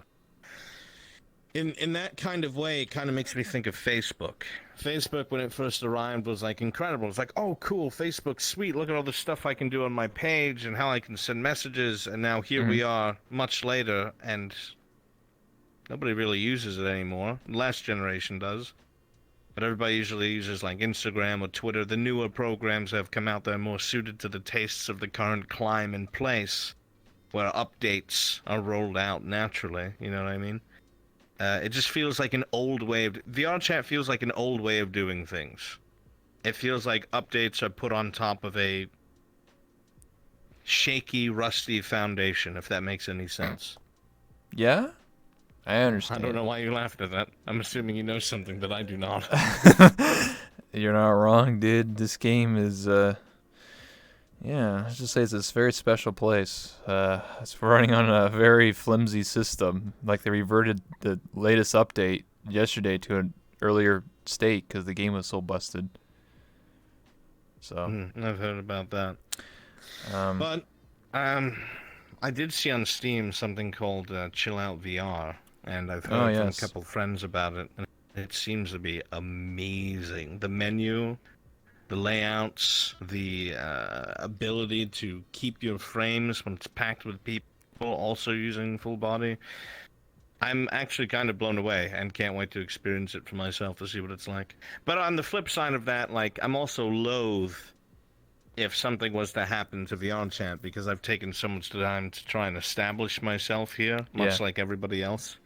In that kind of way, it kind of makes me think of Facebook. Facebook, when it first arrived, was like incredible. It's like, oh, cool, Facebook, sweet. Look at all the stuff I can do on my page and how I can send messages. And now here we are, much later, and nobody really uses it anymore. The last generation does, but everybody usually uses like Instagram or Twitter. The newer programs have come out that are more suited to the tastes of the current climate and place, where updates are rolled out naturally. You know what I mean? It just feels like an old way of... VR chat feels like an old way of doing things. It feels like updates are put on top of a shaky, rusty foundation, if that makes any sense. Yeah? I understand. I don't know why you laughed at that. I'm assuming you know something that I do not. You're not wrong, dude. This game is... Yeah, let's just say it's this very special place. It's running on a very flimsy system. Like they reverted the latest update yesterday to an earlier state because the game was so busted. So I've heard about that. But I did see on Steam something called Chill Out VR, and I've heard from a couple friends about it. And it seems to be amazing. The menu, the layouts, the ability to keep your frames when it's packed with people also using full body. I'm actually kind of blown away and can't wait to experience it for myself to see what it's like. But on the flip side of that, like, I'm also loath if something was to happen to VR chat because I've taken so much time to try and establish myself here, much like everybody else.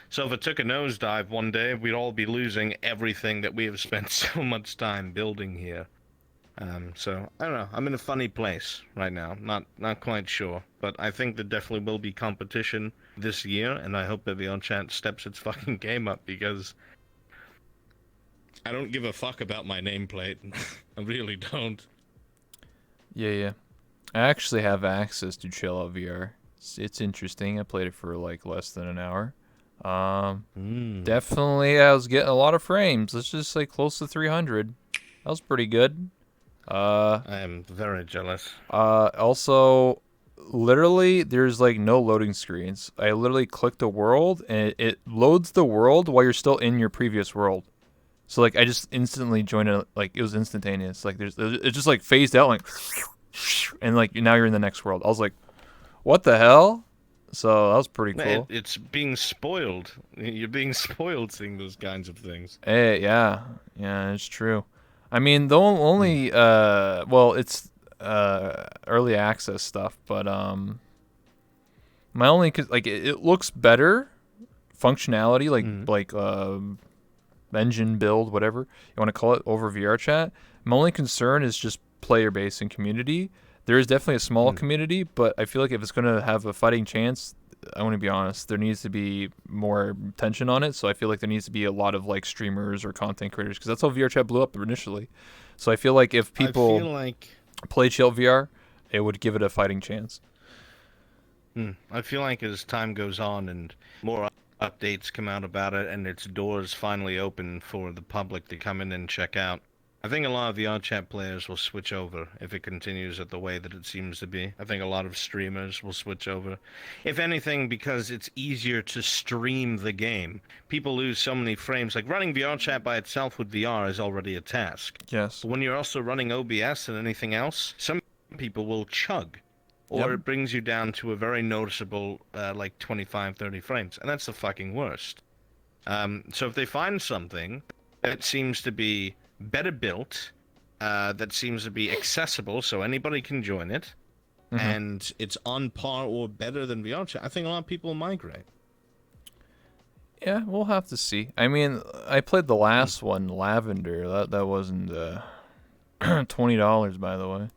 So if it took a nosedive one day, we'd all be losing everything that we have spent so much time building here. So I don't know. I'm in a funny place right now. Not quite sure, but I think there definitely will be competition this year, and I hope that VR chat steps its fucking game up because I don't give a fuck about my nameplate. I really don't. Yeah. I actually have access to Chill Out VR. It's interesting. I played it for like less than an hour. Definitely I was getting a lot of frames. Let's just say close to 300. That was pretty good. I am very jealous. Also, literally, there's like no loading screens. I literally click the world, and it loads the world while you're still in your previous world. So like, I just instantly joined it. Like it was instantaneous. Like it just like phased out, like, and like now you're in the next world. I was like, what the hell? So that was pretty cool. It's being spoiled. You're being spoiled seeing those kinds of things. Hey, yeah, it's true. I mean, the only well, it's early access stuff, but my only like it looks better functionality, like engine build, whatever you want to call it, over VR chat. My only concern is just player base and community. There is definitely a small community, but I feel like if it's going to have a fighting chance, I want to be honest, there needs to be more tension on it. So I feel like there needs to be a lot of like streamers or content creators because that's how VR chat blew up initially. So I feel like if people play Chill VR, it would give it a fighting chance. I feel like as time goes on and more updates come out about it and its doors finally open for the public to come in and check out, I think a lot of VR chat players will switch over if it continues at the way that it seems to be. I think a lot of streamers will switch over. If anything, because it's easier to stream the game. People lose so many frames. Like running VR chat by itself with VR is already a task. Yes. But when you're also running OBS and anything else, some people will chug. Or it brings you down to a very noticeable, like 25, 30 frames. And that's the fucking worst. So if they find something that seems to be better built, that seems to be accessible so anybody can join it, and it's on par or better than VR chat, I think a lot of people will migrate. Yeah, we'll have to see. I mean, I played the last one, Lavender. That wasn't $20, by the way.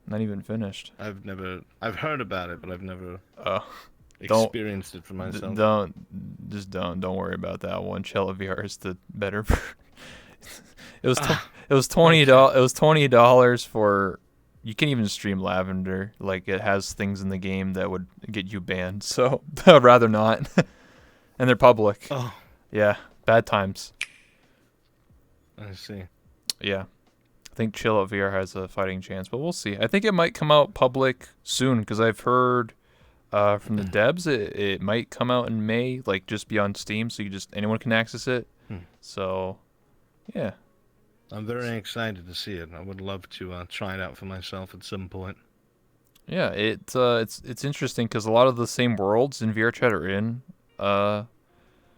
Not even finished. I've heard about it, but I've never experienced it for myself. Don't worry about that one. Chill Out VR is the better. It was $20. It was $20 for. You can even stream Lavender. Like it has things in the game that would get you banned. So I'd rather not. And they're public. Oh. Yeah, bad times. I see. Yeah, I think Chill Out VR has a fighting chance, but we'll see. I think it might come out public soon because I've heard from the devs. It might come out in May, like just be on Steam, so anyone can access it. So, yeah. I'm very excited to see it. I would love to try it out for myself at some point. Yeah, it's interesting because a lot of the same worlds in VRChat are in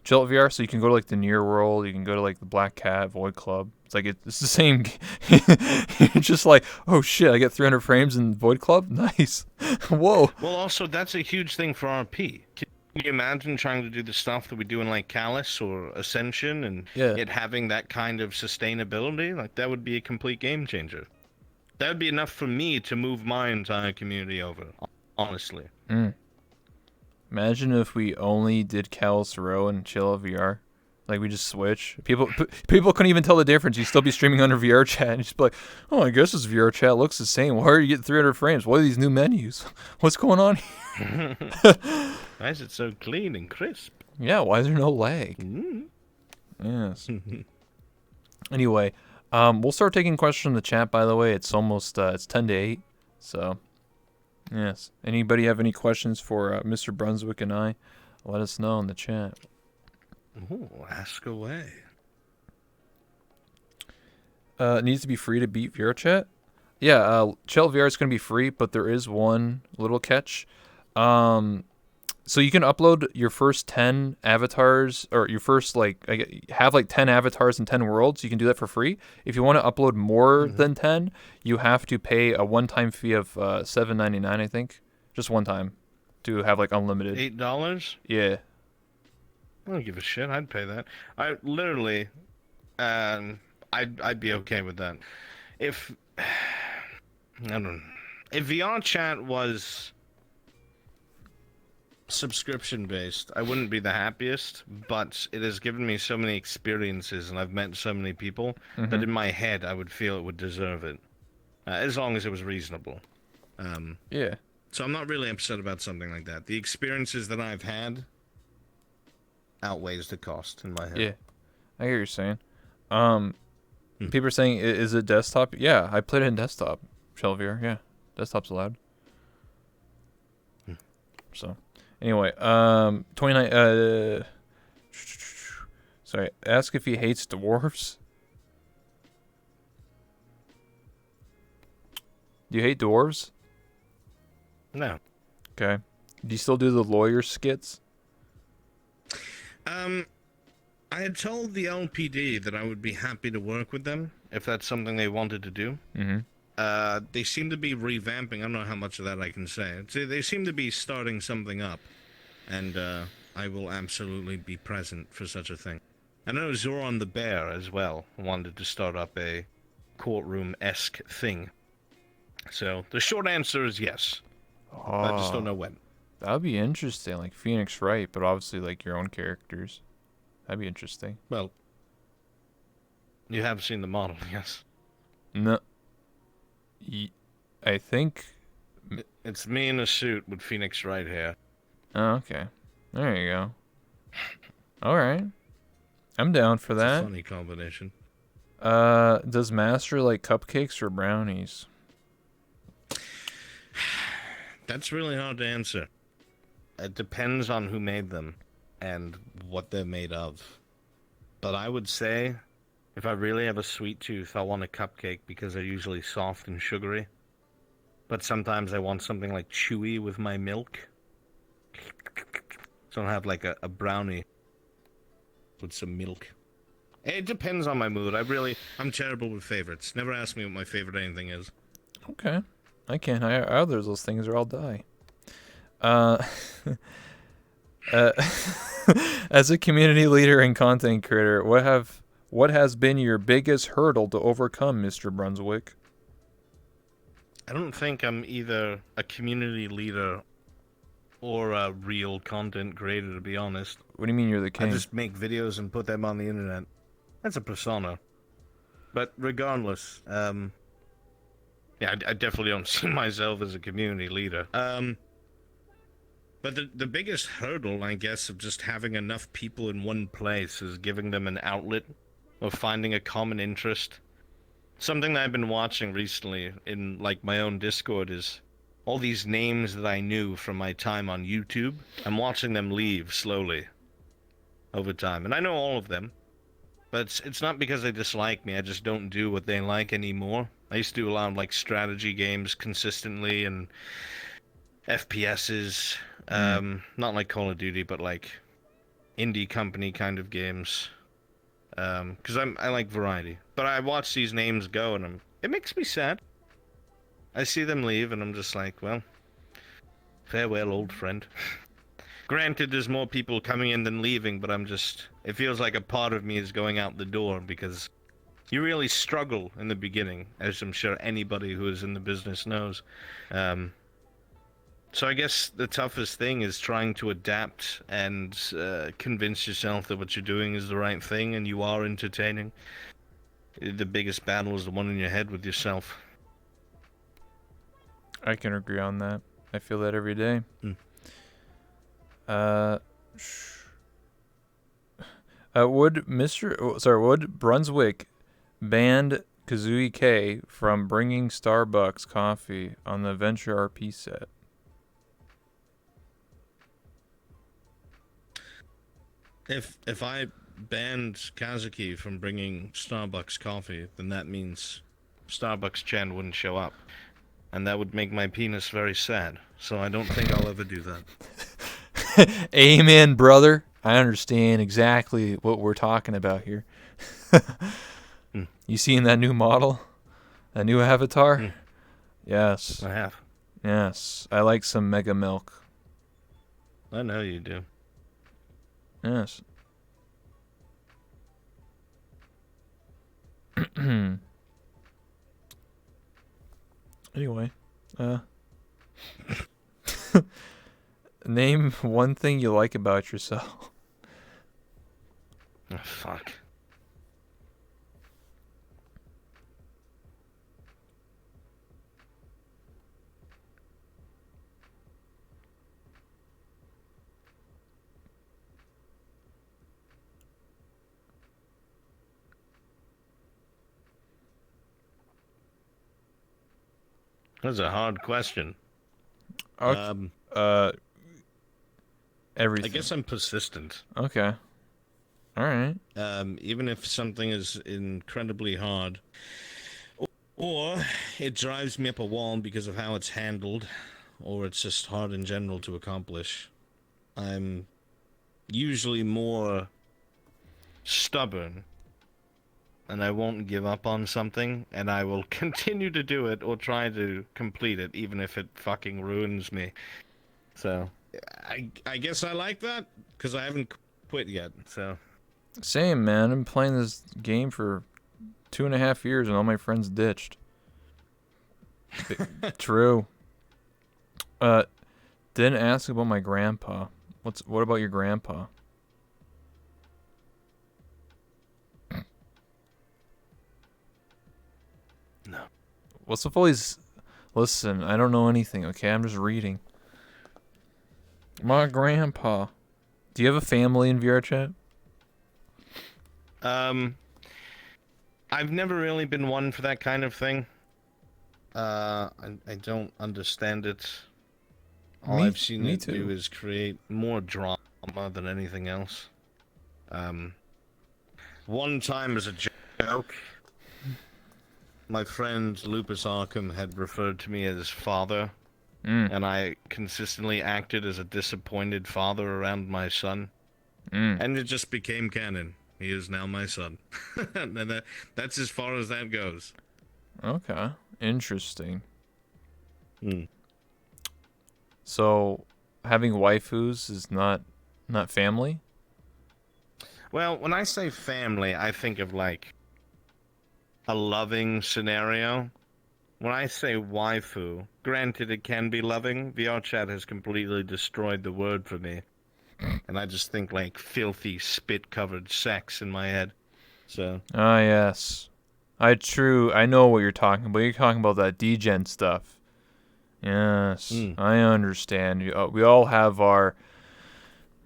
Chill Out VR. So you can go to like the Near World, you can go to like the Black Cat, Void Club. It's like it's the same. You're just like, oh shit, I get 300 frames in Void Club. Nice. Whoa. Well, also that's a huge thing for RP. Can you imagine trying to do the stuff that we do in like Callus or Ascension and it having that kind of sustainability? Like that would be a complete game changer. That would be enough for me to move my entire community over, honestly. Imagine if we only did Callus Row and Chill Out VR. Like, we just switch. People couldn't even tell the difference. You'd still be streaming under VRChat, and you'd just be like, oh, I guess this VRChat looks the same. Why are you getting 300 frames? What are these new menus? What's going on here? Why is it so clean and crisp? Yeah, why is there no lag? Yes. Anyway, we'll start taking questions from the chat, by the way. It's almost, it's 10 to 8, so, yes. Anybody have any questions for Mr. Brunswick and I? Let us know in the chat. Ooh, ask away. It needs to be free to beat VRChat? Yeah, Chill VR is going to be free, but there is one little catch. So you can upload your first 10 avatars, or your first, have 10 avatars and 10 worlds. You can do that for free. If you want to upload more than 10, you have to pay a one-time fee of $7.99, I think. Just one time to have, unlimited. $8? Yeah. I don't give a shit. I'd pay that. I literally, I'd be okay with that. If VRChat was subscription based, I wouldn't be the happiest, but it has given me so many experiences and I've met so many people that in my head I would feel it would deserve it, as long as it was reasonable. Yeah. So I'm not really upset about something like that. The experiences that I've had outweighs the cost in my head. Yeah, I hear what you're saying. People are saying, is it desktop? Yeah, I played it in desktop. Chill VR, yeah. Desktop's allowed. So, anyway, 29, sorry, ask if he hates dwarves. Do you hate dwarves? No. Okay. Do you still do the lawyer skits? I had told the LPD that I would be happy to work with them if that's something they wanted to do. They seem to be revamping. I don't know how much of that I can say. They seem to be starting something up, and I will absolutely be present for such a thing. I know Zoran the Bear as well wanted to start up a courtroom-esque thing. So the short answer is yes. I just don't know when. That would be interesting, like Phoenix Wright, but obviously your own characters. That'd be interesting. Well, you have seen the model, yes? No. I think... It's me in a suit with Phoenix Wright hair. Oh, okay. There you go. Alright. I'm down for that. It's a funny combination. Does Master like cupcakes or brownies? That's really hard to answer. It depends on who made them and what they're made of. But I would say, if I really have a sweet tooth, I want a cupcake because they're usually soft and sugary. But sometimes I want something chewy with my milk. So I'll have a brownie with some milk. It depends on my mood. I'm terrible with favorites. Never ask me what my favorite anything is. Okay. I can't. Either of those things or I'll die. As a community leader and content creator, what has been your biggest hurdle to overcome, Mr. Brunswick? I don't think I'm either a community leader or a real content creator, to be honest. What do you mean you're the king? I just make videos and put them on the internet. That's a persona. But regardless, yeah, I definitely don't see myself as a community leader. But the biggest hurdle, I guess, of just having enough people in one place is giving them an outlet or finding a common interest. Something that I've been watching recently in my own Discord is all these names that I knew from my time on YouTube, I'm watching them leave slowly over time. And I know all of them, but it's not because they dislike me. I just don't do what they like anymore. I used to do a lot of like strategy games consistently and FPSs, not like Call of Duty, but like indie company kind of games. Because I like variety. But I watch these names go and it makes me sad. I see them leave and I'm just like, well, farewell, old friend. Granted, there's more people coming in than leaving, but it feels like a part of me is going out the door because you really struggle in the beginning, as I'm sure anybody who is in the business knows. So I guess the toughest thing is trying to adapt and convince yourself that what you're doing is the right thing and you are entertaining. The biggest battle is the one in your head with yourself. I can agree on that. I feel that every day. Would Brunswick banned Kazooie K from bringing Starbucks coffee on the Adventure RP set? If I banned Kazuki from bringing Starbucks coffee, then that means Starbucks Chan wouldn't show up. And that would make my penis very sad. So I don't think I'll ever do that. Amen, brother. I understand exactly what we're talking about here. You seen that new model? That new avatar? Yes. I have. Yes. I like some Mega Milk. I know you do. Yes. Anyway, name one thing you like about yourself. Oh, fuck. That's a hard question. Everything. I guess I'm persistent. Okay. All right. Even if something is incredibly hard, or it drives me up a wall because of how it's handled, or it's just hard in general to accomplish, I'm usually more stubborn. And I won't give up on something, and I will continue to do it or try to complete it, even if it fucking ruins me. So, I guess I like that, because I haven't quit yet, so. Same, man. I've been playing this game for 2.5 years, and all my friends ditched. True. Didn't ask about my grandpa. What about your grandpa? No. What's with all these? Listen, I don't know anything, okay? I'm just reading. My grandpa. Do you have a family in VR chat? I've never really been one for that kind of thing. I don't understand it. All I've seen it do is create more drama than anything else. One time as a joke, my friend Lupus Arkham had referred to me as father, and I consistently acted as a disappointed father around my son, and it just became canon. He is now my son. And that's as far as that goes. Okay, interesting. So, having waifus is not family? Well, when I say family, I think of like a loving scenario. When I say waifu, granted it can be loving, VR chat has completely destroyed the word for me. And I just think like filthy, spit-covered sex in my head. So. Ah, yes. I know what you're talking about. You're talking about that degen stuff. Yes, I understand. We all have our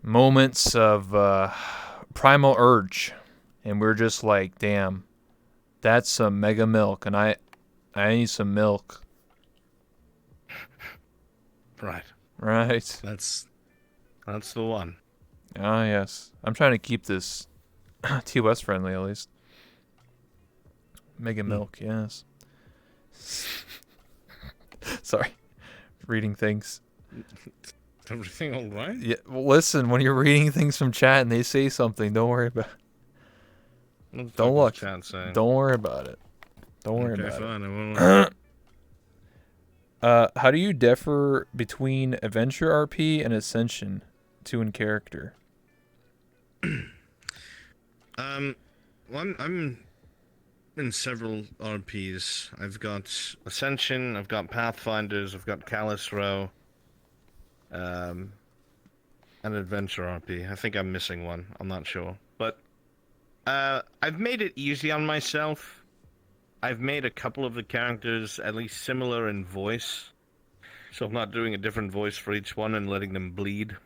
moments of primal urge, and we're just like, damn, that's some Mega Milk, and I need some milk. Right. Right. That's the one. Ah, yes. I'm trying to keep this TOS friendly at least. Mega Milk, yes. Sorry. Reading things. Everything all right? Yeah. Well, listen, when you're reading things from chat and they say something, don't worry about it. Don't look. Don't worry about it. Don't worry about fine. it. I won't. How do you differ between Adventure RP and Ascension 2 in character? Well, I'm in several RPs. I've got Ascension, I've got Pathfinders, I've got Callus Row, an Adventure RP. I think I'm missing one. I'm not sure, but I've made it easy on myself. I've made a couple of the characters at least similar in voice, so I'm not doing a different voice for each one and letting them bleed.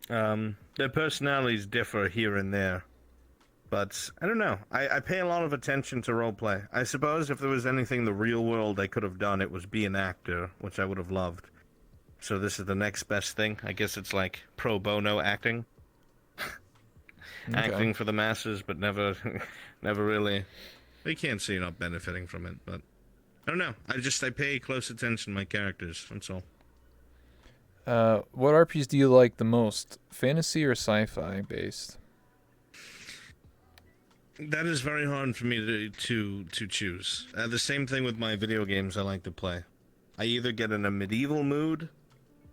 Their personalities differ here and there, but I don't know. I pay a lot of attention to roleplay. I suppose if there was anything in the real world I could have done, it was be an actor, which I would have loved. So this is the next best thing. I guess it's like pro bono acting. Acting for the masses, but never really. You can't say you're not benefiting from it, but I don't know. I pay close attention to my characters. That's all. What RPs do you like the most? Fantasy or sci-fi based? That is very hard for me to choose. The same thing with my video games I like to play. I either get in a medieval mood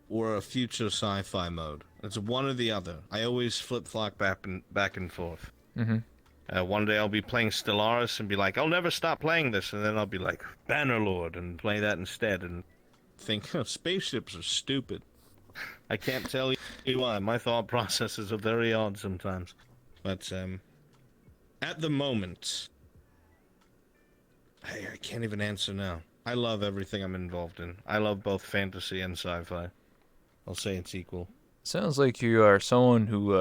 or a future sci-fi mode. It's one or the other. I always flip-flop back and forth. Mm-hmm. One day I'll be playing Stellaris and be like, I'll never stop playing this, and then I'll be like, Bannerlord, and play that instead, and think, spaceships are stupid. I can't tell you why. My thought processes are very odd sometimes. But, at the moment, I can't even answer now. I love everything I'm involved in. I love both fantasy and sci-fi. I'll say it's equal. Sounds like you are someone who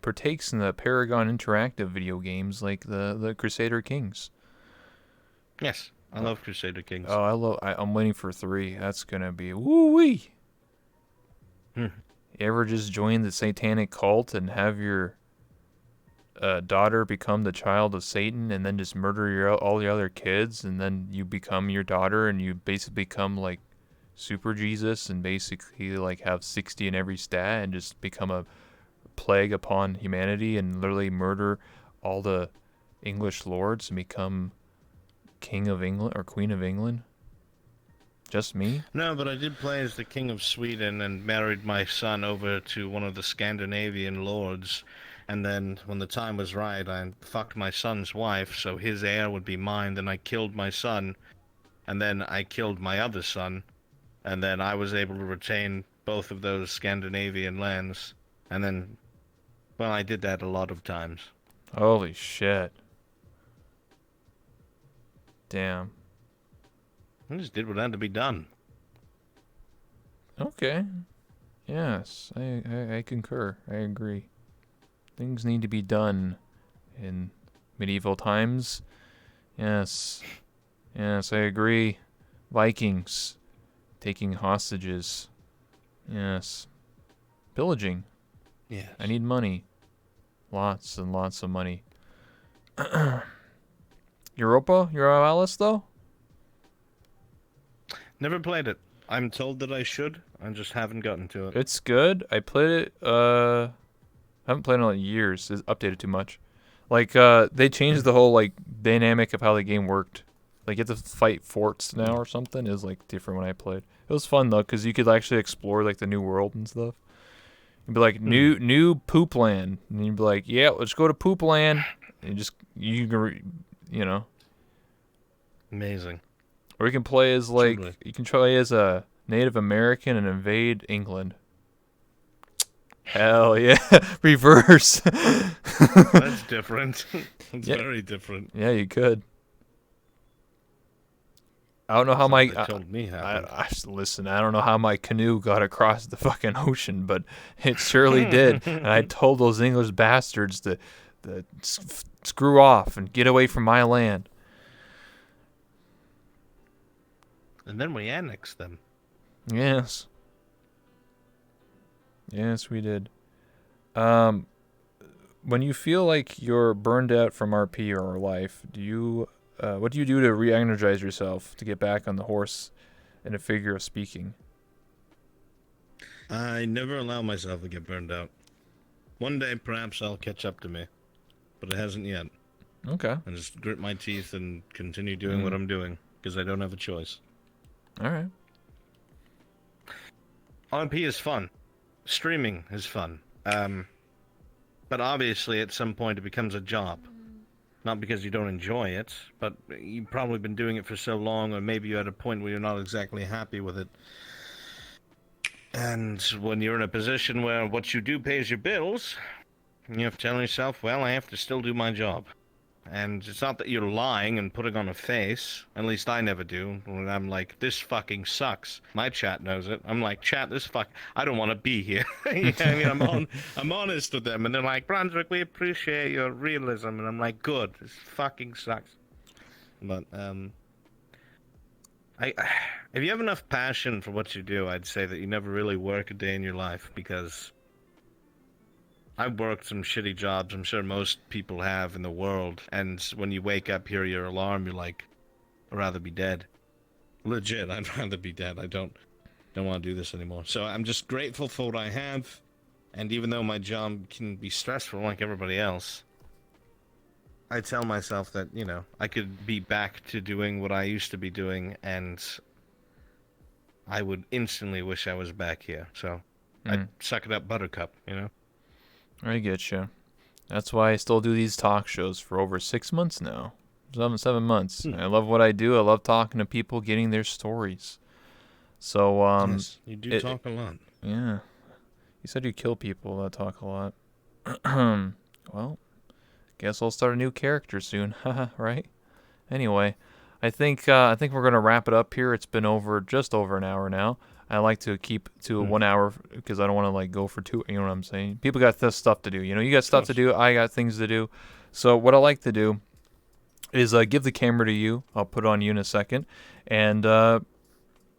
partakes in the Paragon Interactive video games like the Crusader Kings. Yes, I love Crusader Kings. Oh, I'm waiting for 3. That's gonna be woo-wee. You ever just join the satanic cult and have your daughter become the child of Satan and then just murder all the other kids, and then you become your daughter and you basically become like Super Jesus and basically like have 60 in every stat and just become a plague upon humanity and literally murder all the English lords and become King of England or Queen of England? Just me? No, but I did play as the King of Sweden and married my son over to one of the Scandinavian lords. And then when the time was right, I fucked my son's wife so his heir would be mine. Then I killed my son. And then I killed my other son. And then I was able to retain both of those Scandinavian lands. And then, well, I did that a lot of times. Holy shit. Damn. I just did what had to be done. Okay. Yes, I concur. I agree. Things need to be done in medieval times. Yes. Yes, I agree. Vikings. Taking hostages. Yes. Pillaging. Yes. I need money. Lots and lots of money. Europa? Alice, though? Never played it. I'm told that I should. I just haven't gotten to it. It's good. I played it, I haven't played it in years. It's updated too much. Like, they changed the whole, like, dynamic of how the game worked. Like, you have to fight forts now or something. It was, like, different when I played. It was fun, though, because you could actually explore, like, the new world and stuff. You'd be like, new poop land. And you'd be like, yeah, let's go to poop land. And you know. Amazing. Or you can play as, like, you can try as a Native American and invade England. Hell yeah. Reverse. That's different. It's very different. Yeah, you could. I don't know how my told me listen, I don't know how my canoe got across the fucking ocean, but it surely did. And I told those English bastards to screw off and get away from my land. And then we annexed them. Yes. Yes, we did. When you feel like you're burned out from RP or life, what do you do to re-energize yourself to get back on the horse, in a figure of speaking? I never allow myself to get burned out. One day, perhaps I'll catch up to me, but it hasn't yet. Okay. I just grit my teeth and continue doing what I'm doing, because I don't have a choice. All right. RP is fun. Streaming is fun. But obviously, at some point, it becomes a job. Not because you don't enjoy it, but you've probably been doing it for so long, or maybe you're at a point where you're not exactly happy with it. And when you're in a position where what you do pays your bills, you have to tell yourself, well, I have to still do my job. And it's not that you're lying and putting on a face. At least I never do. When I'm like, this fucking sucks. My chat knows it. I'm like, chat, I don't want to be here. You know what I mean? I'm honest with them. And they're like, Brunswick, we appreciate your realism. And I'm like, good. This fucking sucks. But, if you have enough passion for what you do, I'd say that you never really work a day in your life, because I've worked some shitty jobs, I'm sure most people have in the world, and when you wake up, hear your alarm, you're like, I'd rather be dead. Legit, I'd rather be dead. I don't want to do this anymore. So I'm just grateful for what I have, and even though my job can be stressful like everybody else, I tell myself that, you know, I could be back to doing what I used to be doing, and I would instantly wish I was back here. So I'd suck it up, buttercup, you know? I get you. That's why I still do these talk shows for over 6 months now. 7 months. I love what I do. I love talking to people, getting their stories. So, yes, you do talk a lot. Yeah. You said you kill people that talk a lot. Well, guess I'll start a new character soon. Haha, right? Anyway, I think we're gonna wrap it up here. It's been just over an hour now. I like to keep to 1 hour because I don't want to like go for 2. You know what I'm saying? People got this stuff to do. You know, you got stuff to do. I got things to do. So what I like to do is give the camera to you. I'll put it on you in a second, and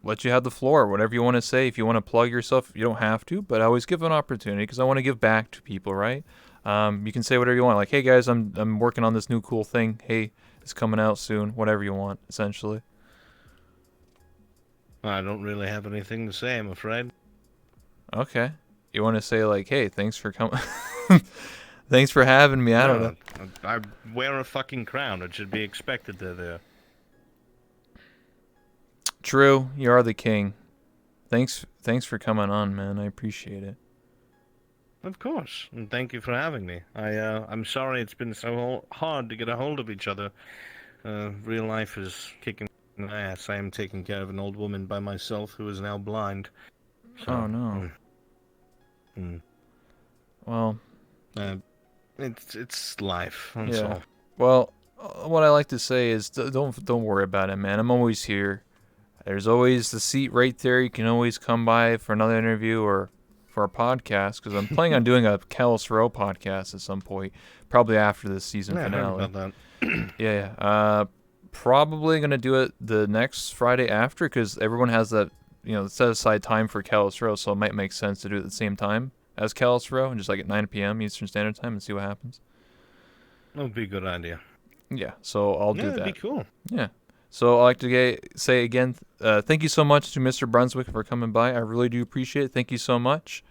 let you have the floor. Whatever you want to say. If you want to plug yourself, you don't have to, but I always give an opportunity because I want to give back to people, right? You can say whatever you want. Like, hey guys, I'm working on this new cool thing. Hey, it's coming out soon. Whatever you want, essentially. I don't really have anything to say, I'm afraid. Okay. You want to say like, hey, thanks for coming. Thanks for having me. I don't know. I wear a fucking crown. It should be expected there. True. You are the king. Thanks for coming on, man. I appreciate it. Of course. And thank you for having me. I'm sorry it's been so hard to get a hold of each other. Real life is kicking my ass. I am taking care of an old woman by myself who is now blind. So, oh no. Well, it's life. That's all. Well, what I like to say is don't worry about it, man. I'm always here. There's always the seat right there. You can always come by for another interview or for a podcast, because I'm planning on doing a Kalos Row podcast at some point, probably after the season finale. I heard about that. Yeah. Probably gonna do it the next Friday after, because everyone has that, set aside time for Kalos Row, so it might make sense to do it at the same time as Kalos Row, and just like at 9 p.m. Eastern Standard Time, and see what happens. That would be a good idea. Yeah, so I'll do that. That'd be cool. Yeah. So I'd like to say again, thank you so much to Mr. Brunswick for coming by. I really do appreciate it. Thank you so much.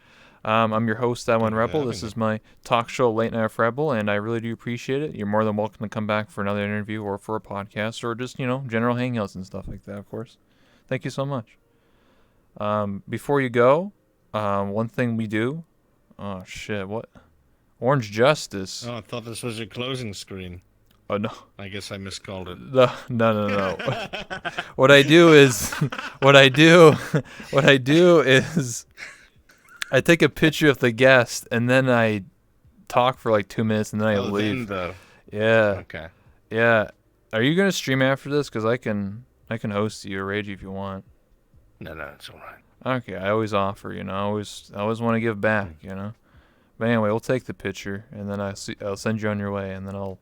I'm your host, That One Rebel. This is my talk show, Late Night with Rebel, and I really do appreciate it. You're more than welcome to come back for another interview or for a podcast or just, general hangouts and stuff like that, of course. Thank you so much. Before you go, one thing we do. Oh, shit, what? Orange Justice. Oh, I thought this was your closing screen. Oh, no. I guess I miscalled it. No. What I do is I take a picture of the guest and then I talk for like 2 minutes and then I leave. Yeah. Okay. Yeah. Are you gonna stream after this? Because I can host you or raid you if you want. No, it's all right. Okay. I always offer. I always want to give back. But anyway, we'll take the picture and then I'll send you on your way, and then I'll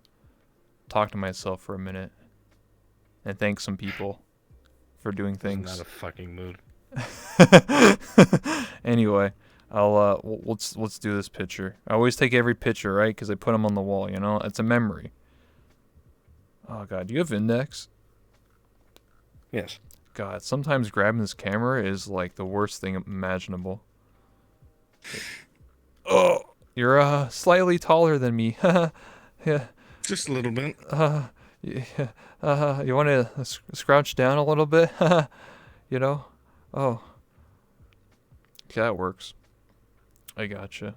talk to myself for a minute and thank some people for doing things. Not a fucking mood. Anyway, I'll let's do this picture. I always take every picture, right? Because I put them on the wall. You know, it's a memory. Oh God, do you have index? Yes. God, sometimes grabbing this camera is like the worst thing imaginable. Oh, you're slightly taller than me. Yeah. Just a little bit. Yeah. You want to scrouch down a little bit? You know? Oh. Okay, that works. I gotcha.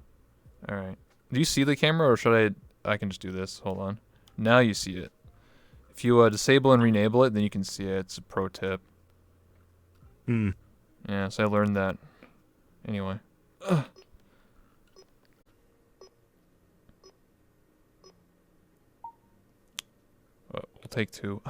All right. Do you see the camera, or should I can just do this. Hold on. Now you see it. If you disable and renable it, then you can see it. It's a pro tip. Yeah, so I learned that. Anyway. We'll take 2.